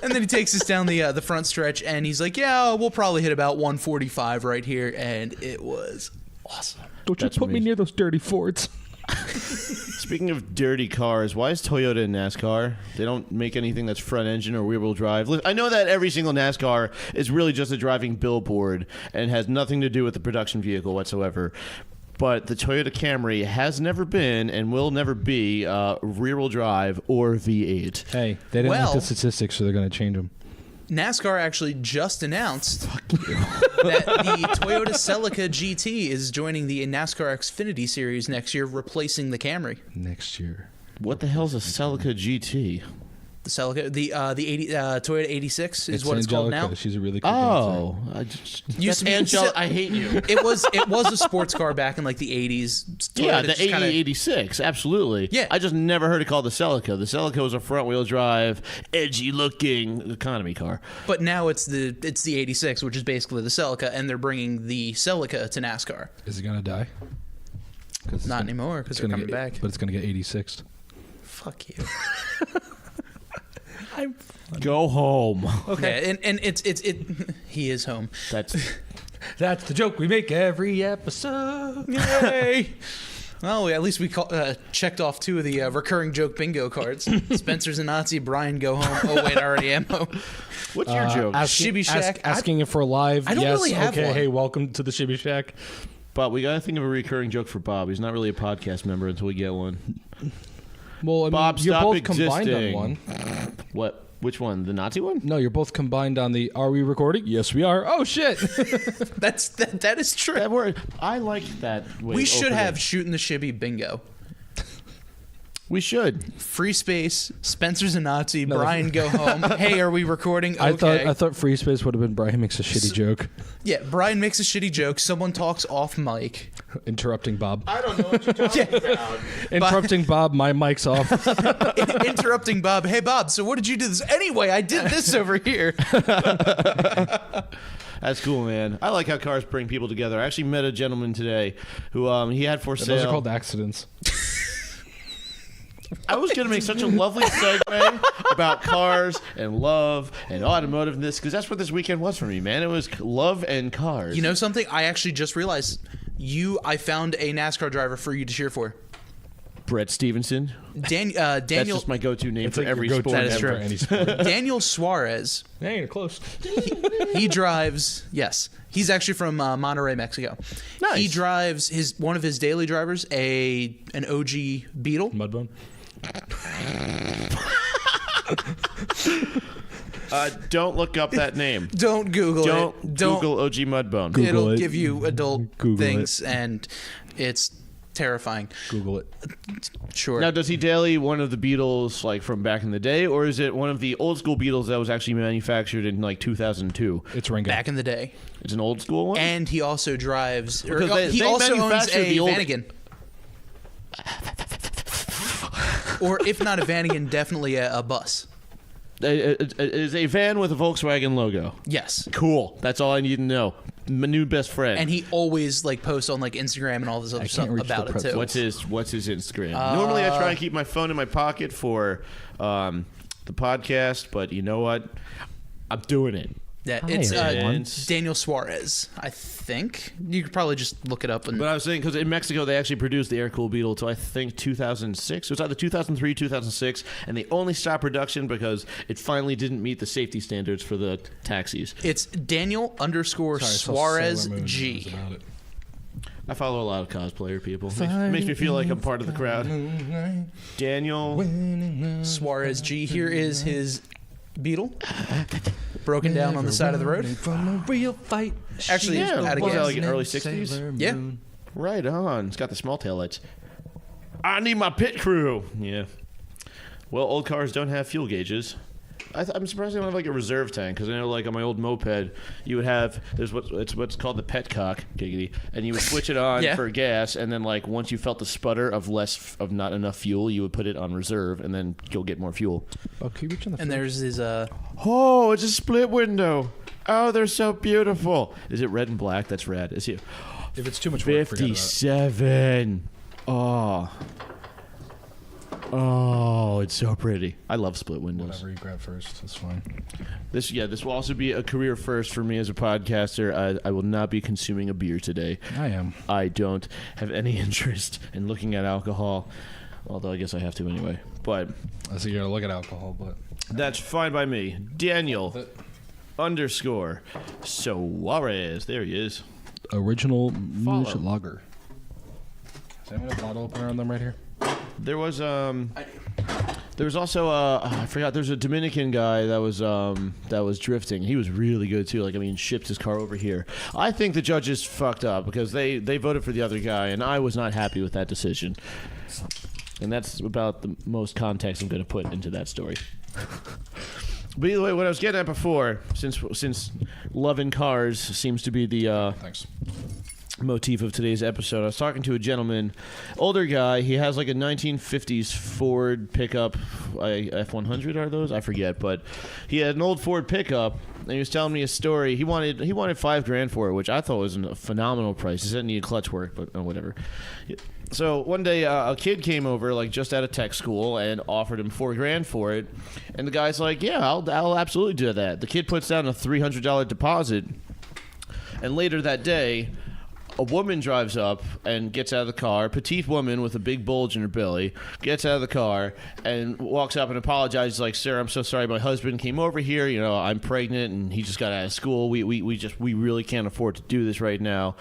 And then he takes us down the front stretch, and he's like, yeah, we'll probably hit about 145 right here. And it was awesome. Don't you That's put me amazing. near those dirty Fords. Speaking of dirty cars, why is Toyota in NASCAR? They don't make anything that's front engine or rear wheel drive. I know that every single NASCAR is really just a driving billboard and has nothing to do with the production vehicle whatsoever. But the Toyota Camry has never been and will never be rear-wheel drive or V8. Hey, they didn't Well- like the statistics, so they're going to change them. NASCAR actually just announced that the Toyota Celica GT is joining the NASCAR Xfinity Series next year, replacing the Camry. Next year. What the hell's a Celica GT? The Celica, the Toyota 86 is what it's called now. She's a really cool Used to be Angelica. I hate you. It was a sports car back in like the 80s. Yeah, the 86, absolutely. Yeah. I just never heard it called the Celica. The Celica was a front-wheel drive, edgy-looking economy car. But now it's the 86, which is basically the Celica, and they're bringing the Celica to NASCAR. Is it gonna die? Not anymore, because they're coming back. But it's gonna get 86. Fuck you. Go home. Okay, and it's he is home. That's the joke we make every episode. Yay! Well, at least we checked off 2 of the recurring joke bingo cards. Spencer's a Nazi, Brian go home. Oh wait, I already am home. What's your joke? Shibby Shack. Asking if we're live. I don't yes, really have okay, one. hey, welcome to the Shibby Shack. But we gotta think of a recurring joke for Bob. He's not really a podcast member until we get one. Well, I mean, Bob, you're stop both existing. combined on one. What? Which one? The Nazi one? No, you're both combined on the. Are we recording? Yes, we are. Oh shit! That is true. That word. I like that. We should have Shootin the Shibby bingo. We should. Free space. Spencer's a Nazi. Brian go home. Hey, are we recording? Okay. I thought free space would have been Brian makes a shitty joke. Yeah, Brian makes a shitty joke. Someone talks off mic. Interrupting Bob. I don't know what you're talking about. Interrupting Bob. My mic's off. Interrupting Bob. Hey, Bob. So what did you do this? Anyway, I did this over here. That's cool, man. I like how cars bring people together. I actually met a gentleman today who he had for sale. Those are called accidents. I was going to make such a lovely segue about cars and love and automotiveness because that's what this weekend was for me, man. It was love and cars. You know something? I actually just realized I found a NASCAR driver for you to cheer for. Brett Stevenson. Daniel. That's just my go-to name for like every your sport. go-to That is name true. for any sport. Daniel Suarez. Yeah, you're close. He drives. Yes, he's actually from Monterrey, Mexico. Nice. He drives one of his daily drivers, an OG Beetle. Mudbone. Don't look up that name. Don't Google it. Don't Google OG Mudbone. Google It'll it. give you adult Google things, and it's terrifying. Google it. Sure. Now, does he daily one of the Beetles like from back in the day, or is it one of the old school Beetles that was actually manufactured in like 2002? It's Ringo. Back in the day. It's an old school one. And he also drives. Because He they also owns manufacture a the old- Vanagon. Or if not a Vanagon, definitely a bus. It is a van with a Volkswagen logo. Yes. Cool. That's all I need to know. My new best friend. And he always like posts on like Instagram and all this other stuff reach the about it pretzel. too. What's his Instagram? Normally I try and keep my phone in my pocket for the podcast, but you know what? I'm doing it. Yeah, Hi, it's everyone. Daniel Suarez, I think. You could probably just look it up. And But I was saying, because in Mexico, they actually produced the air-cooled Beetle until I think 2006. It was either 2003, 2006, and they only stopped production because it finally didn't meet the safety standards for the taxis. it's Daniel _ Suarez G. I follow a lot of cosplayer people. Makes me feel like I'm part of the crowd. Daniel. Suarez G. Here is his Beetle, broken down on the side of the road. From a real fight. Actually, Yeah, out of was that gas. like in early 60s? Yeah. Right on. It's got the small taillights. I need my pit crew. Yeah. Well, old cars don't have fuel gauges. I'm surprised they don't have like a reserve tank, because I know like on my old moped you would have there's what's called the petcock, giggity, and you would switch it on Yeah. for gas, and then like once you felt the sputter of not enough fuel, you would put it on reserve, and then you'll get more fuel. Oh, can you reach in the And there's his Oh, it's a split window. Oh, they're so beautiful. Is it red and black? That's red. Is it If it's too much work, forget about it. 57? Oh, it's so pretty. I love split windows. Whatever you grab first, that's fine. This will also be a career first for me as a podcaster. I will not be consuming a beer today. I am. I don't have any interest in looking at alcohol, although I guess I have to anyway. But I see you're gonna look at alcohol, but that's fine by me. Daniel _ Suarez. There he is. original Follow. Munich lager. Does anyone have a bottle opener on them right here? There was also I forgot. There's a Dominican guy that was drifting. He was really good too. Like, I mean, shipped his car over here. I think the judges fucked up because they voted for the other guy, and I was not happy with that decision. And that's about the most context I'm going to put into that story. But either way, what I was getting at before, since loving cars seems to be the Thanks. motif of today's episode, I was talking to a gentleman, older guy. He has like a 1950s Ford pickup. F100 are those? I forget, but he had an old Ford pickup, and he was telling me a story. He wanted $5,000 for it, which I thought was a phenomenal price. He didn't need clutch work, but whatever. So one day, a kid came over, like just out of tech school, and offered him $4,000 for it. And the guy's like, "Yeah, I'll absolutely do that." The kid puts down a $300 deposit, and later that day, a woman drives up and gets out of the car, petite woman with a big bulge in her belly, gets out of the car and walks up and apologizes like, "Sir, I'm so sorry. My husband came over here. You know, I'm pregnant and he just got out of school. We really can't afford to do this right now."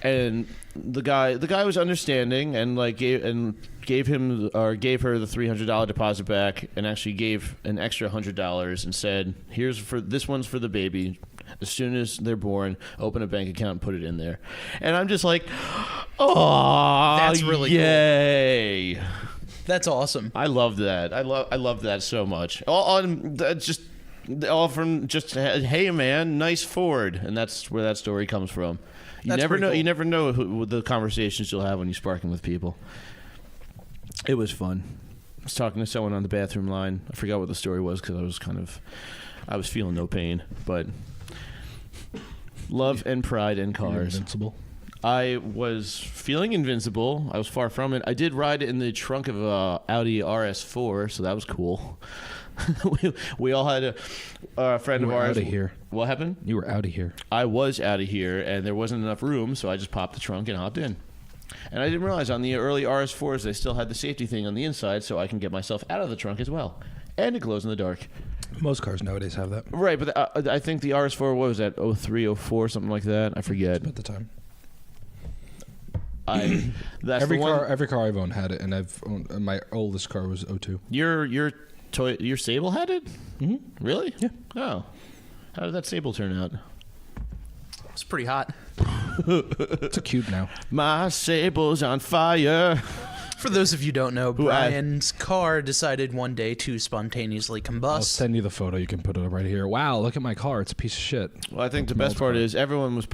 And the guy was understanding and like gave her the $300 deposit back and actually gave an extra $100 and said, "This one's for the baby. As soon as they're born, open a bank account and put it in there." And I'm just like, "Oh, That's really yay!" cool. That's awesome. I love that. I love that so much. All from just, "Hey man, nice Ford," and that's where that story comes from. You That's never know. cool. You never know the conversations you'll have when you're sparking with people. It was fun. I was talking to someone on the bathroom line. I forgot what the story was because I was feeling no pain, but. Love and pride in cars. Invincible. I was feeling invincible. I was far from it. I did ride in the trunk of a Audi RS4, so that was cool. we all had a friend of ours. Out of here. What happened? You were out of here. I was out of here, and there wasn't enough room, so I just popped the trunk and hopped in. And I didn't realize on the early RS4s they still had the safety thing on the inside, so I can get myself out of the trunk as well. And it glows in the dark. Most cars nowadays have that. Right, but I think the RS4, what was that, 03, 04, something like that? I forget. At the time. That's every the one. every car I've owned had it, and my oldest car was 02. Your Sable had it? Mm-hmm. Really? Yeah. Oh. How did that Sable turn out? It's pretty hot. It's a cube now. My Sable's on fire. For those of you who don't know, Brian's car decided one day to spontaneously I'll combust. send you the photo. You can put it up right here. Wow, look at my car. It's a piece of shit. Well, I think the best part is everyone was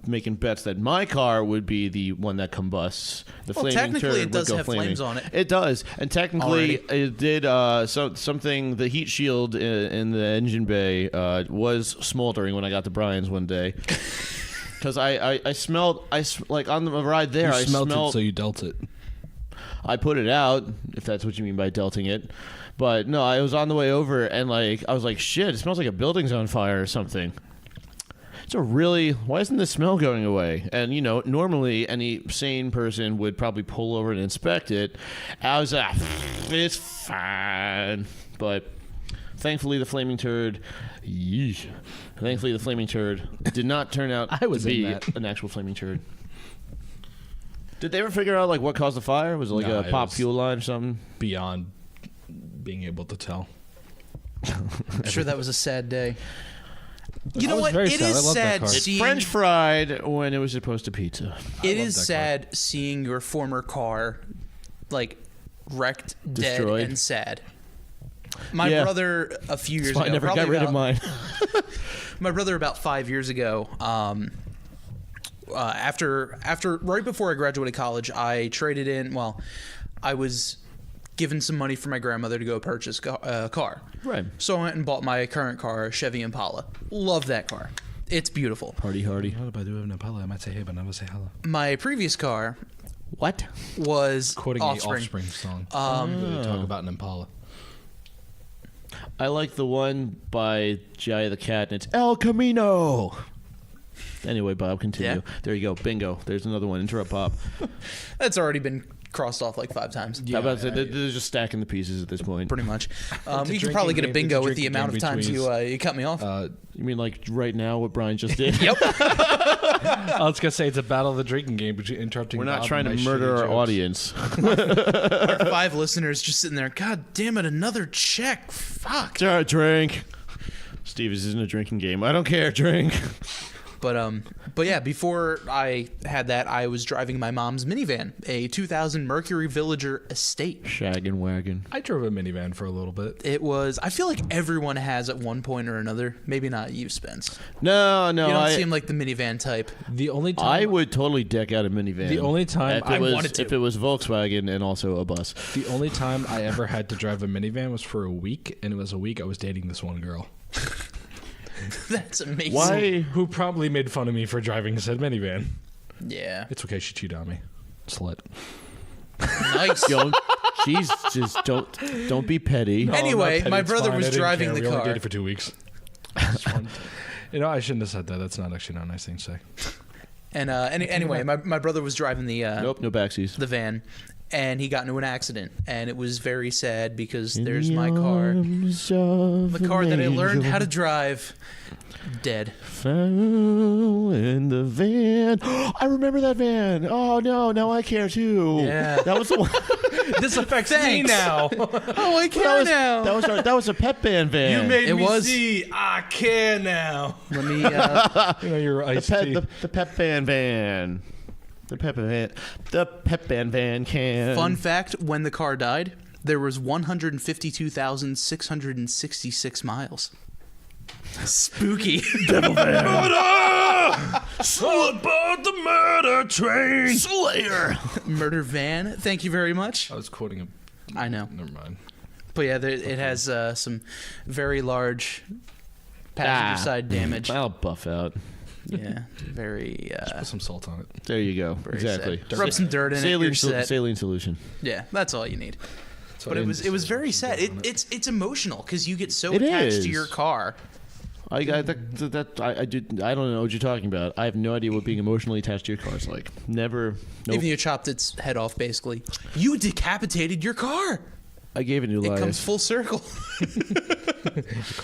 making bets that my car would be the one that combusts. The Well, flaming technically turd it does would go have flaming. flames on it. It does, and technically Already. it did something. The heat shield in the engine bay was smoldering when I got to Brian's one day. Because I smelled like on the ride there. You I smelt smelled it, so you dealt it. I put it out, if that's what you mean by delting it. But no, I was on the way over, and I was like, "Shit, it smells like a building's on fire or something." Why isn't the smell going away? And normally any sane person would probably pull over and inspect it. I was like, "It's fine," but thankfully the flaming turd. Thankfully the flaming turd did not turn out I was to be in that. an actual flaming turd. Did they ever figure out what caused the fire? Was it No, a it pop was- fuel line or something? Beyond being able to tell. I'm sure that was a sad day. You I know was what? very It sad. I is love that sad car. seeing. French fried when it was supposed to pizza. It love is that car. sad seeing your former car, wrecked, Destroyed. dead, and sad. My Yeah. brother a few years So ago. I never got probably rid of about- mine. My brother about 5 years ago. After right before I graduated college, I traded in. Well, I was given some money from my grandmother to go purchase a car. Right. So I went and bought my current car, a Chevy Impala. Love that car. It's beautiful. Hardy. What if I do have an Impala? I might say hey, but never say hello. My previous car What? was Quoting Offspring. the Offspring song. Really talk about an Impala. I like the one by Jaya the Cat, and it's El Camino. Anyway, Bob, continue. Yeah. There you go. Bingo. There's another one. Interrupt, Bob. That's already been crossed off like 5 times. How about they're just stacking the pieces at this point? Pretty much. You drinking could probably get a game- bingo it's a with the drinking amount of game times between you cut me off. You mean like right now what Brian just did? Yep. I was gonna say it's a battle of the drinking game, but you're interrupting. We're not Bob trying to and my murder shitty our jokes. audience. Our 5 listeners just sitting there. God damn it! Another check. Fuck. Drink. Steve, this isn't a drinking game. I don't care. Drink. But yeah, before I had that, I was driving my mom's minivan, a 2000 Mercury Villager Estate. Shaggin' wagon. I drove a minivan for a little bit. It was. I feel like everyone has at one point or another. Maybe not you, Spence. No, You don't seem like the minivan type. The only time I would totally deck out a minivan. The only time if it was Volkswagen and also a bus. The only time I ever had to drive a minivan was for a week, and it was a week I was dating this one girl. That's amazing. Why? Who probably made fun of me for driving said minivan. Yeah. It's okay, she cheated on me. Slut. Nice. Don't be petty. No, Anyway, I'm not petty, my it's brother fine, was I didn't driving care. the we car. only dated for 2 weeks. I shouldn't have said that. That's not actually not a nice thing to say. And anyway, my brother was driving the Nope, no backseats. the van, and he got into an accident, and it was very sad because there's my car, the car that I learned how to drive, dead. Fell in the van. I remember that van. Oh no, now I care too. Yeah. That was the one. This affects me Thanks. now. Oh, I care now. That was a pep band van. You made It me was. see. I care now. Let me. You're iced tea. the pep band van. The pep band van can. Fun fact: when the car died, there was 152,666 miles. Spooky. Murder! About the murder train. Slayer. Murder van. Thank you very much. I was quoting a. I know. Never mind. But yeah, it has some very large passenger side damage. I'll buff out. Yeah, very. Put some salt on it. There you go. very Exactly. sad. Rub some dirt in it. You're set. Saline solution. Yeah, that's all you need. So But it was very sad. It's emotional because you get so It attached is. to your car. I don't know what you're talking about. I have no idea what being emotionally attached to your car is like. Never. Nope. Even you chopped its head off, basically. You decapitated your car. I gave it new life. It comes full circle.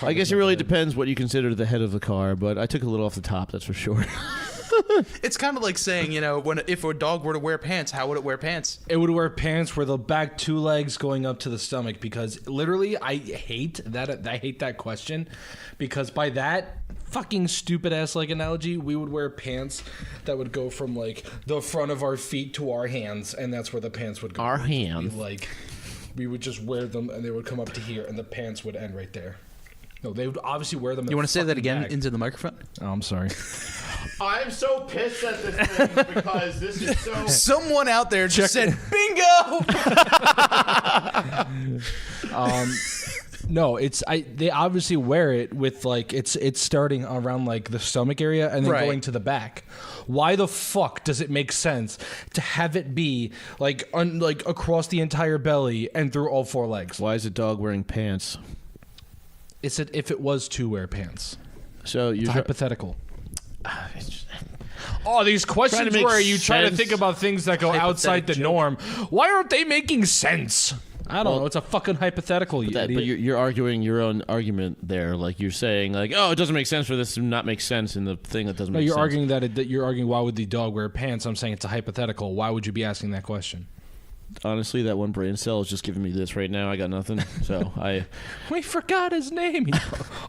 I guess it really depends what you consider the head of the car, but I took a little off the top, that's for sure. It's kind of like saying, if a dog were to wear pants, how would it wear pants? It would wear pants where the back 2 legs going up to the stomach, because literally I hate that question, because by that fucking stupid ass like analogy, we would wear pants that would go from like the front of our feet to our hands, and that's where the pants would go. Our hands. Like we would just wear them and they would come up to here and the pants would end right there. No, they would obviously wear them. You want to say that again back. into the microphone? Oh, I'm sorry. I'm so pissed at this thing because this is so... Someone out there just said, bingo! No, they obviously wear it with like it's starting around like the stomach area and then Right. going to the back. Why the fuck does it make sense to have it be like across the entire belly and through all 4 legs? Why is a dog wearing pants? It's if it was to wear pants. So It's you're hypothetical. Oh, these questions make where you try to sense. think about things that go outside the joke. norm. Why aren't they making sense? I don't know. It's a fucking hypothetical. You But idiot. you're arguing your own argument there. Like you're saying, like, oh, it doesn't make sense for this to not make sense in the thing that doesn't No, make you're sense. arguing that you're arguing why would the dog wear pants? I'm saying it's a hypothetical. Why would you be asking that question? Honestly, that one brain cell is just giving me this right now. I got nothing. So We forgot his name.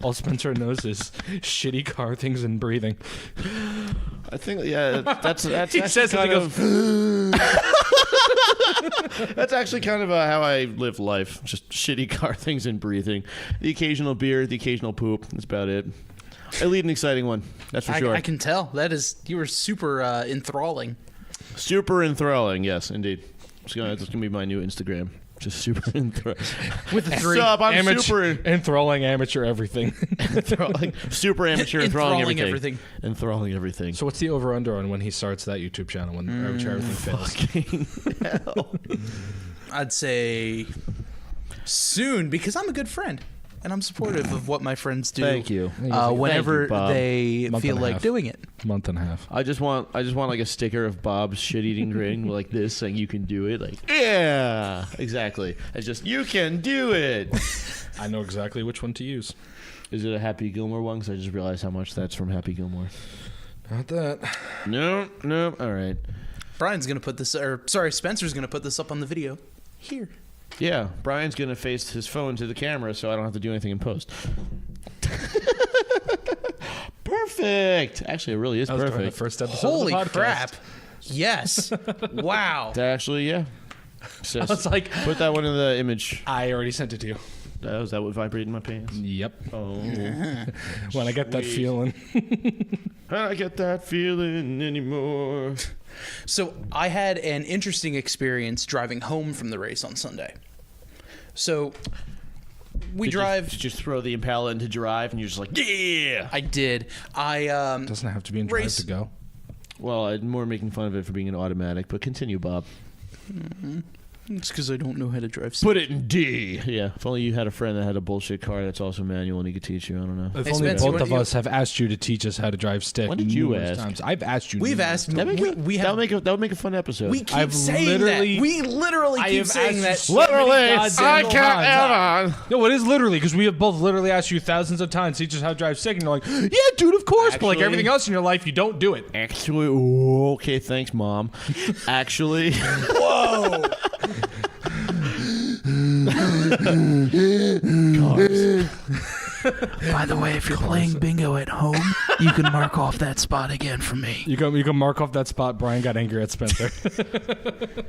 All Spencer knows is shitty car things and breathing. I think, yeah, that's He actually says kind something, of... That's actually kind of how I live life. Just shitty car things and breathing. The occasional beer, the occasional poop. That's about it. I lead an exciting one. That's for sure. I can tell. You were super enthralling. Super enthralling. Yes, indeed. That's gonna be my new Instagram. Just super enthralling. With the What's 3. up? I'm Amateur, super enthralling amateur everything. enthralling. Super amateur enthralling Enthralling everything. everything. Enthralling everything. So what's the over-under on when he starts that YouTube channel when everything fails? Fucking hell. I'd say soon, because I'm a good friend. And I'm supportive of what my friends do. Thank you. Whenever Bob. they Month feel and a like half. doing it. Month and a half. I just want like a sticker of Bob's shit-eating grin like this, saying you can do it. Like, yeah, exactly. It's just you can do it. I know exactly which one to use. Is it a Happy Gilmore one? Because I just realized how much that's from Happy Gilmore. Not that. No. All right. Brian's going to put this, Spencer's going to put this up on the video here. Yeah, Brian's gonna face his phone to the camera, so I don't have to do anything in post. perfect. Actually, it really is That was the perfect. first episode Holy of the podcast. crap! Yes. Wow. That actually, yeah. I was like, Put that one in the image. I already sent it to you. Was that what vibrated in my pants? Yep. Oh. When I get that feeling. I get that feeling anymore. So I had an interesting experience driving home from the race on Sunday. So we drive. Did you just throw the Impala into drive and you're just like, yeah? I did. Doesn't have to be in drive Race- to go. Well, I'm more making fun of it for being an automatic, but continue, Bob. It's because I don't know how to drive. Put it in D. Yeah, if only you had a friend that had a bullshit car that's also manual and he could teach you. I don't know. If Hey, only Spencer, both when of you- us have asked you to teach us how to drive stick. When did you numerous ask? times. I've asked you. We've numerous asked. times. We have. that would make a fun episode. We keep I've saying literally- that. We literally I keep have saying asked that. you so many goddamn times. on. No, it is literally because we have both literally asked you thousands of times to teach us how to drive stick, and you're like, yeah, dude, of course. But like Actually- everything else in your life, you don't do it. Actually, okay, thanks, Mom. Actually, Whoa! cars. By the way, if you're playing bingo at home, you can mark off that spot again for me. You can mark off that spot. Brian got angry at Spencer.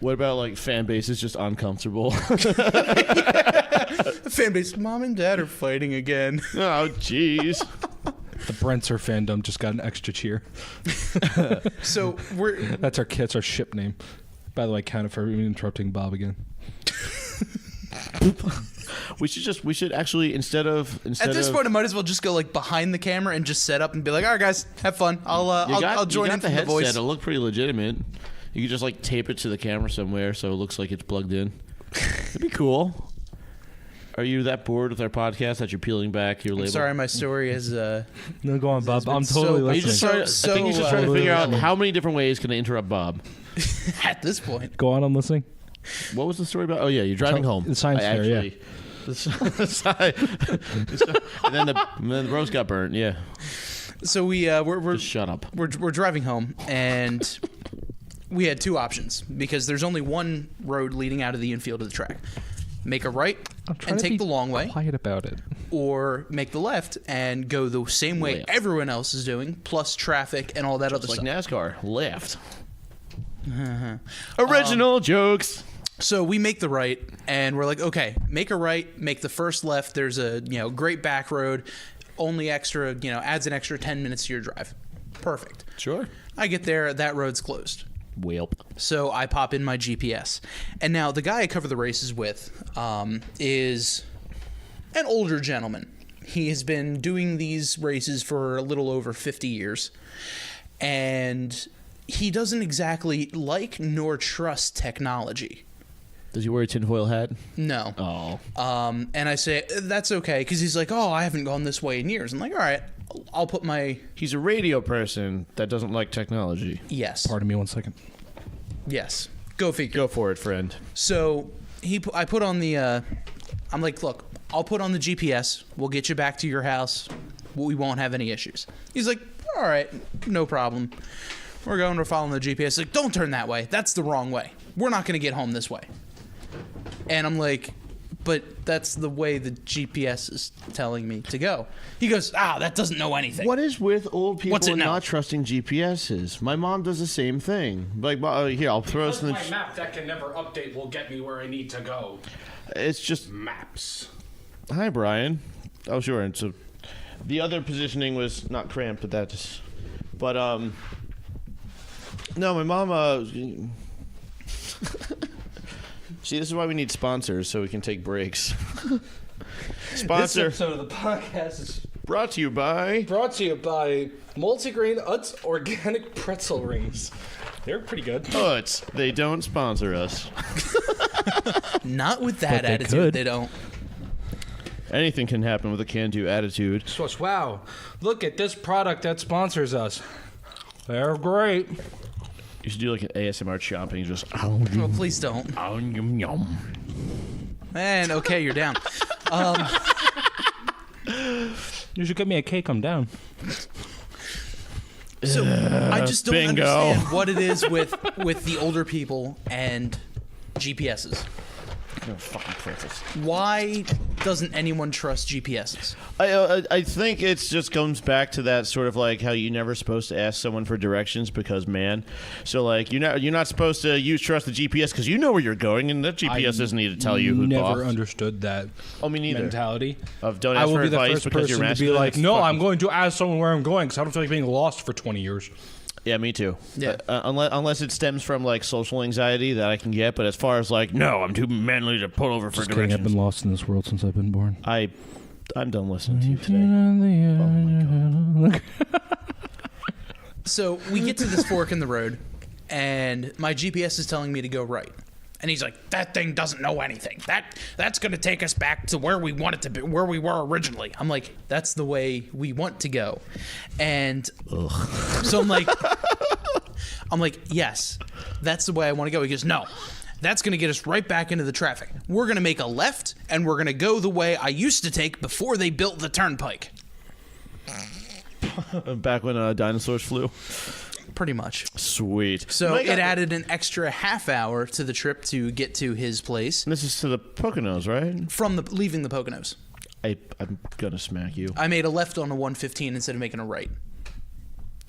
What about like fan base is just uncomfortable? The fan base, Mom and Dad are fighting again. Oh, jeez. The Brentser fandom just got an extra cheer. So we're That's our ship name. By the way, kind of for interrupting Bob again. We should actually instead of at this point, I might as well just go like behind the camera and just set up and be like, all right, guys, have fun. I'll join in the from the headset. voice. It'll look pretty legitimate. You could just like tape it to the camera somewhere so it looks like it's plugged in. It'd be cool. Are you that bored with our podcast that you're peeling back your label? Sorry, my story is. No, go on, Bob. I'm so- totally Are You just listening. I think he's just trying to figure out how many different ways can I interrupt Bob. At this point, Go on, I'm listening. What was the story about? Oh yeah, you're driving home. the science fair, yeah. And then the bros got burnt. Yeah, so we're just shut up. we're driving home and we had two options because there's only one road leading out of the infield of the track. Make a right and take the long way, Quiet about it. or make the left and go the same way Left. everyone else is doing, plus traffic and all that other It's like stuff. NASCAR. Left. Original jokes. So we make the right, and we're like, okay, make a right, make the first left. There's a great back road, only extra adds an extra 10 minutes to your drive. Perfect. Sure. I get there, that road's closed. Welp. So I pop in my GPS, and now the guy I cover the races with is an older gentleman. He has been doing these races for a little over 50 years, and he doesn't exactly like nor trust technology. Does he wear a tinfoil hat? No. Oh. And I say, that's okay, because he's like, oh, I haven't gone this way in years. I'm like, all right, I'll put my... He's a radio person that doesn't like technology. Yes. Pardon me 1 second. Yes. Go figure. Go for it, friend. So I put on the... I'm like, look, I'll put on the GPS. We'll get you back to your house. We won't have any issues. He's like, all right, no problem. We're following the GPS. Like, don't turn that way. That's the wrong way. We're not going to get home this way. And I'm like, but that's the way the GPS is telling me to go. He goes, that doesn't know anything. What is with old people What's it now? not trusting GPSs? My mom does the same thing. Like, here, I'll throw us in the... map that can never update will get me where I need to go. It's just... Maps. Hi, Brian. Oh, sure. And so the other positioning was not cramped, but that's... But, no, my mom, See, this is why we need sponsors, so we can take breaks. Sponsor This episode of the podcast is brought to you by... brought to you by Multigrain Utz Organic Pretzel Rings. They're pretty good. Utz. They don't sponsor us. Not with But that they attitude. could. They don't. Anything can happen with a can-do attitude. Wow, look at this product that sponsors us. They're great. You should do like an ASMR chomping, just... Oh, please don't. Yum, yum. And okay, you're down. You should get me a cake. I'm down. So I just don't bingo. understand what it is with the older people and GPSs. No fucking princess. Why doesn't anyone trust GPSs? I think it just comes back to that sort of like how you're never supposed to ask someone for directions because man. So like you're not supposed to trust the GPS because you know where you're going and that GPS doesn't need to tell you who. Never understood that. Oh, me neither. Mentality Of don't I ask will for be the advice first because you're person to be masculine. like, no, I'm going to ask someone where I'm going because I don't feel like being lost for 20 years. Yeah, me too. Yeah. Unless it stems from like social anxiety that I can get, but as far as like, no, I'm too manly to pull over for Just kidding, directions. I've been lost in this world since I've been born. I'm done listening to you today. Oh my god. So we get to this fork in the road, and my GPS is telling me to go right. And he's like, that thing doesn't know anything. That's going to take us back to where we want it to be, where we were originally. I'm like, that's the way we want to go. And so I'm like, yes, that's the way I want to go. He goes, no, that's going to get us right back into the traffic. We're going to make a left, and we're going to go the way I used to take before they built the turnpike. Back when dinosaurs flew. Pretty much. Sweet. So it added an extra half hour to the trip to get to his place. This is to the Poconos, right? From leaving the Poconos. I'm gonna smack you. I made a left on a 115 instead of making a right.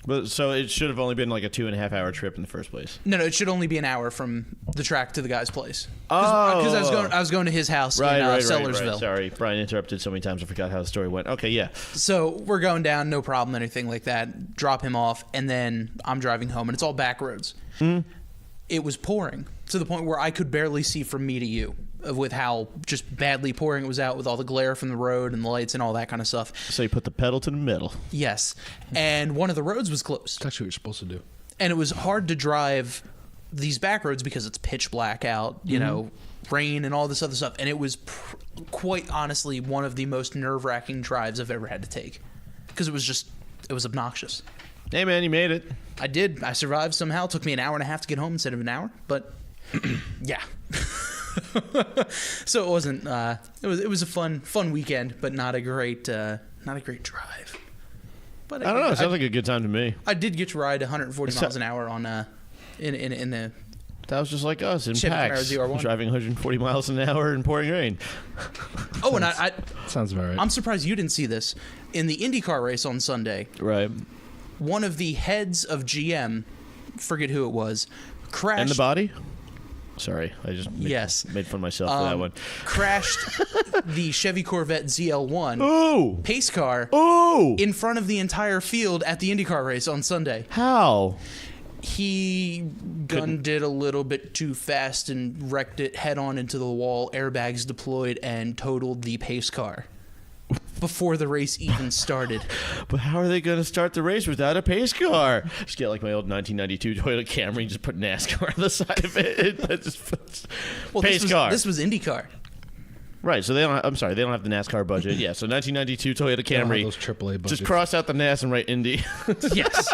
But so it should have only been like a 2.5 hour trip in the first place. No, it should only be an hour from the track to the guy's place. Oh, Because I was going to his house in Sellersville. Right. Sorry, Brian interrupted so many times I forgot how the story went. Okay, yeah. So we're going down, no problem, anything like that. Drop him off, and then I'm driving home, and it's all back roads. It was pouring to the point where I could barely see from me to you, with how just badly pouring it was out, with all the glare from the road and the lights and all that kind of stuff. So you put the pedal to the metal. Yes, and one of the roads was closed. That's what you're supposed to do. And it was hard to drive these back roads because it's pitch black out, you know, rain and all this other stuff. And it was quite honestly one of the most nerve-wracking drives I've ever had to take because it was obnoxious. Hey, man, you made it. I did. I survived somehow. It took me an hour and a half to get home instead of an hour, but yeah. So it wasn't. It was a fun weekend, but not a great drive. But I don't know. It sounds like a good time to me. I did get to ride 140 miles an hour on in the. That was just like us in Chevy PAX, Camaro ZR1. driving 140 miles an hour in pouring rain. Oh, and I Sounds about right. I'm surprised you didn't see this in the IndyCar race on Sunday. Right. One of the heads of GM, forget who it was, crashed. And the body? Sorry, I just made fun of myself for that one. Crashed the Chevy Corvette ZL1 Ooh! pace car Ooh! in front of the entire field at the IndyCar race on Sunday. How? He gunned it a little bit too fast and wrecked it head on into the wall, airbags deployed, and totaled the pace car before the race even started. But how are they going to start the race without a pace car? Just get like my old 1992 Toyota Camry and just put NASCAR on the side of it. Well, pace car. This was IndyCar. Right, so they don't have the NASCAR budget. Yeah, so 1992 Toyota Camry. Those AAA budgets. Just cross out the NAS and write Indy. Yes.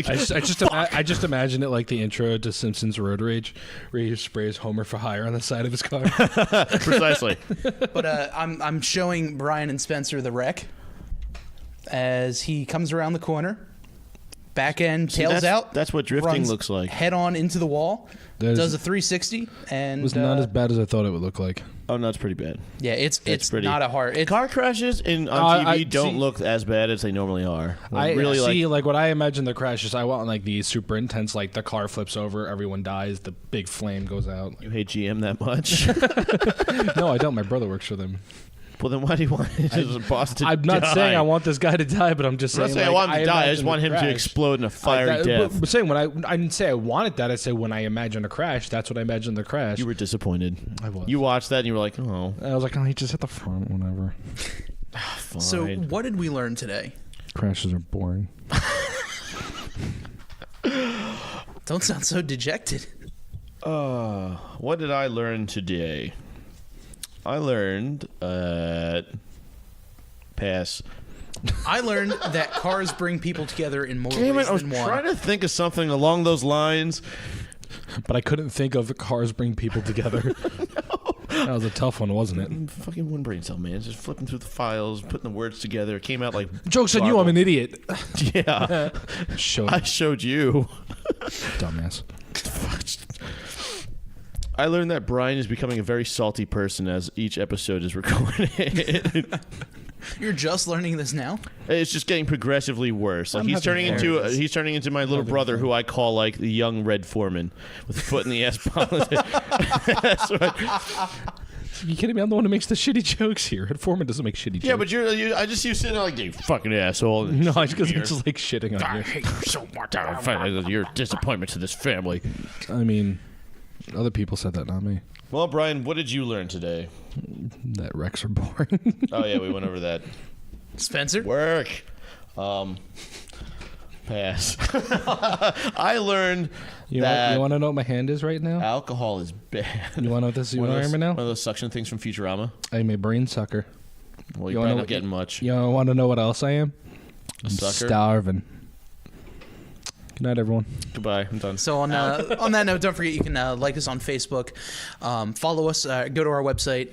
I just imagine it like the intro to Simpsons Road Rage, where he sprays Homer for hire on the side of his car. Precisely. But I'm showing Brian and Spencer the wreck as he comes around the corner, back end tails out. That's what drifting runs looks like. Head on into the wall, does a 360, and It was not as bad as I thought it would look like. Oh, no, it's pretty bad. Yeah, it's pretty. not a hard. Car crashes on TV don't look as bad as they normally are. I really see, like what I imagine the crashes. I want like the super intense, like the car flips over, everyone dies, the big flame goes out. You hate GM that much? No, I don't. My brother works for them. Well, then why do you want his boss to I'm not die? saying I want this guy to die, but I'm just saying. I'm not saying I want him to die. I just want him to explode in a fiery death. But saying when I didn't say I wanted that. I said when I imagine a crash, that's what I imagined the crash. You were disappointed. I was. You watched that and you were like, oh. I was like, oh, he just hit the front, whatever. Fine. So what did we learn today? Crashes are boring. Don't sound so dejected. What did I learn today? I learned pass. I learned that cars bring people together in more Damn ways it, I was than one. trying to think of something along those lines. But I couldn't think of cars bring people together. No. That was a tough one, wasn't it? Fucking one brain cell, man. Just flipping through the files, putting the words together. It came out like Joke's on you, I'm an idiot. Yeah. I showed you. Dumbass. I learned that Brian is becoming a very salty person as each episode is recorded. You're just learning this now? It's just getting progressively worse. Like I'm he's turning having into my little brother, who I call like the young Red Foreman with a foot in the ass politics. That's what, Are you kidding me? I'm the one who makes the shitty jokes here. Red Foreman doesn't make shitty jokes. yeah, but I just see you sitting there like, you fucking asshole. No, it's because I'm just like shitting on I you. hate you so much. You're a disappointment to this family. I mean, other people said that, not me. Well, Brian, what did you learn today? That wrecks are boring. Oh yeah, we went over that. Spencer? Work. Pass. I learned You that want to know what my hand is right now? alcohol is bad. You want to know what this is? You One want to of hear me now? one of those suction things from Futurama. I'm a brain sucker. Well, You you're wanna probably know not what- getting much. You want to know what else I am? A I'm sucker. starving. Good night, everyone. Goodbye. I'm done. So on that note, don't forget you can like us on Facebook, follow us, go to our website,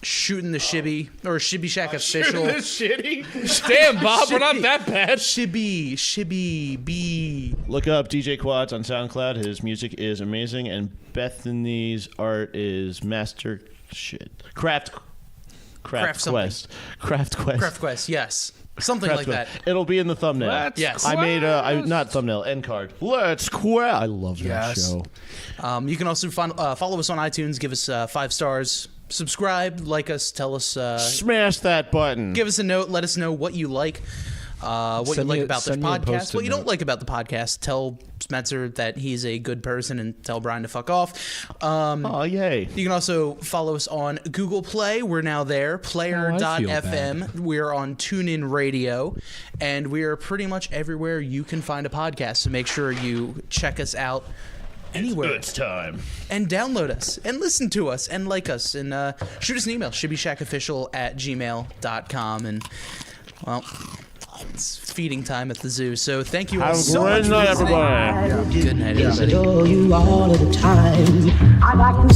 Shootin the Shibby or Shibby Shack Official. Shitty? Damn, Bob, we're not that bad. Shibby B. Look up DJ Quads on SoundCloud. His music is amazing, and Bethany's art is master shit. Craft something. Quest. Craft Quest. Craft Quest, yes, something Craft like Quest. that. It'll be in the thumbnail. Let's Yes. I made not thumbnail, end card. Let's Quest. I love that Yes. show. You can also follow us on iTunes. Give us 5 stars. Subscribe, like us, tell us. Smash that button. Give us a note. Let us know what you like. What you Send like me- about this send me a podcast. Post-it What you don't note. like about the podcast. Tell Spencer that he's a good person, and tell Brian to fuck off. Oh, yay. You can also follow us on Google Play. We're now there. Player.fm. We're on TuneIn Radio. And we are pretty much everywhere you can find a podcast. So make sure you check us out anywhere. It's time. And download us. And listen to us. And like us. And shoot us an email. shibbyshackofficial@gmail.com. And, well, it's feeding time at the zoo. So thank you all Have a so great much night, for listening. everybody. Good night, Yes, everybody. adore you all of the time. I like to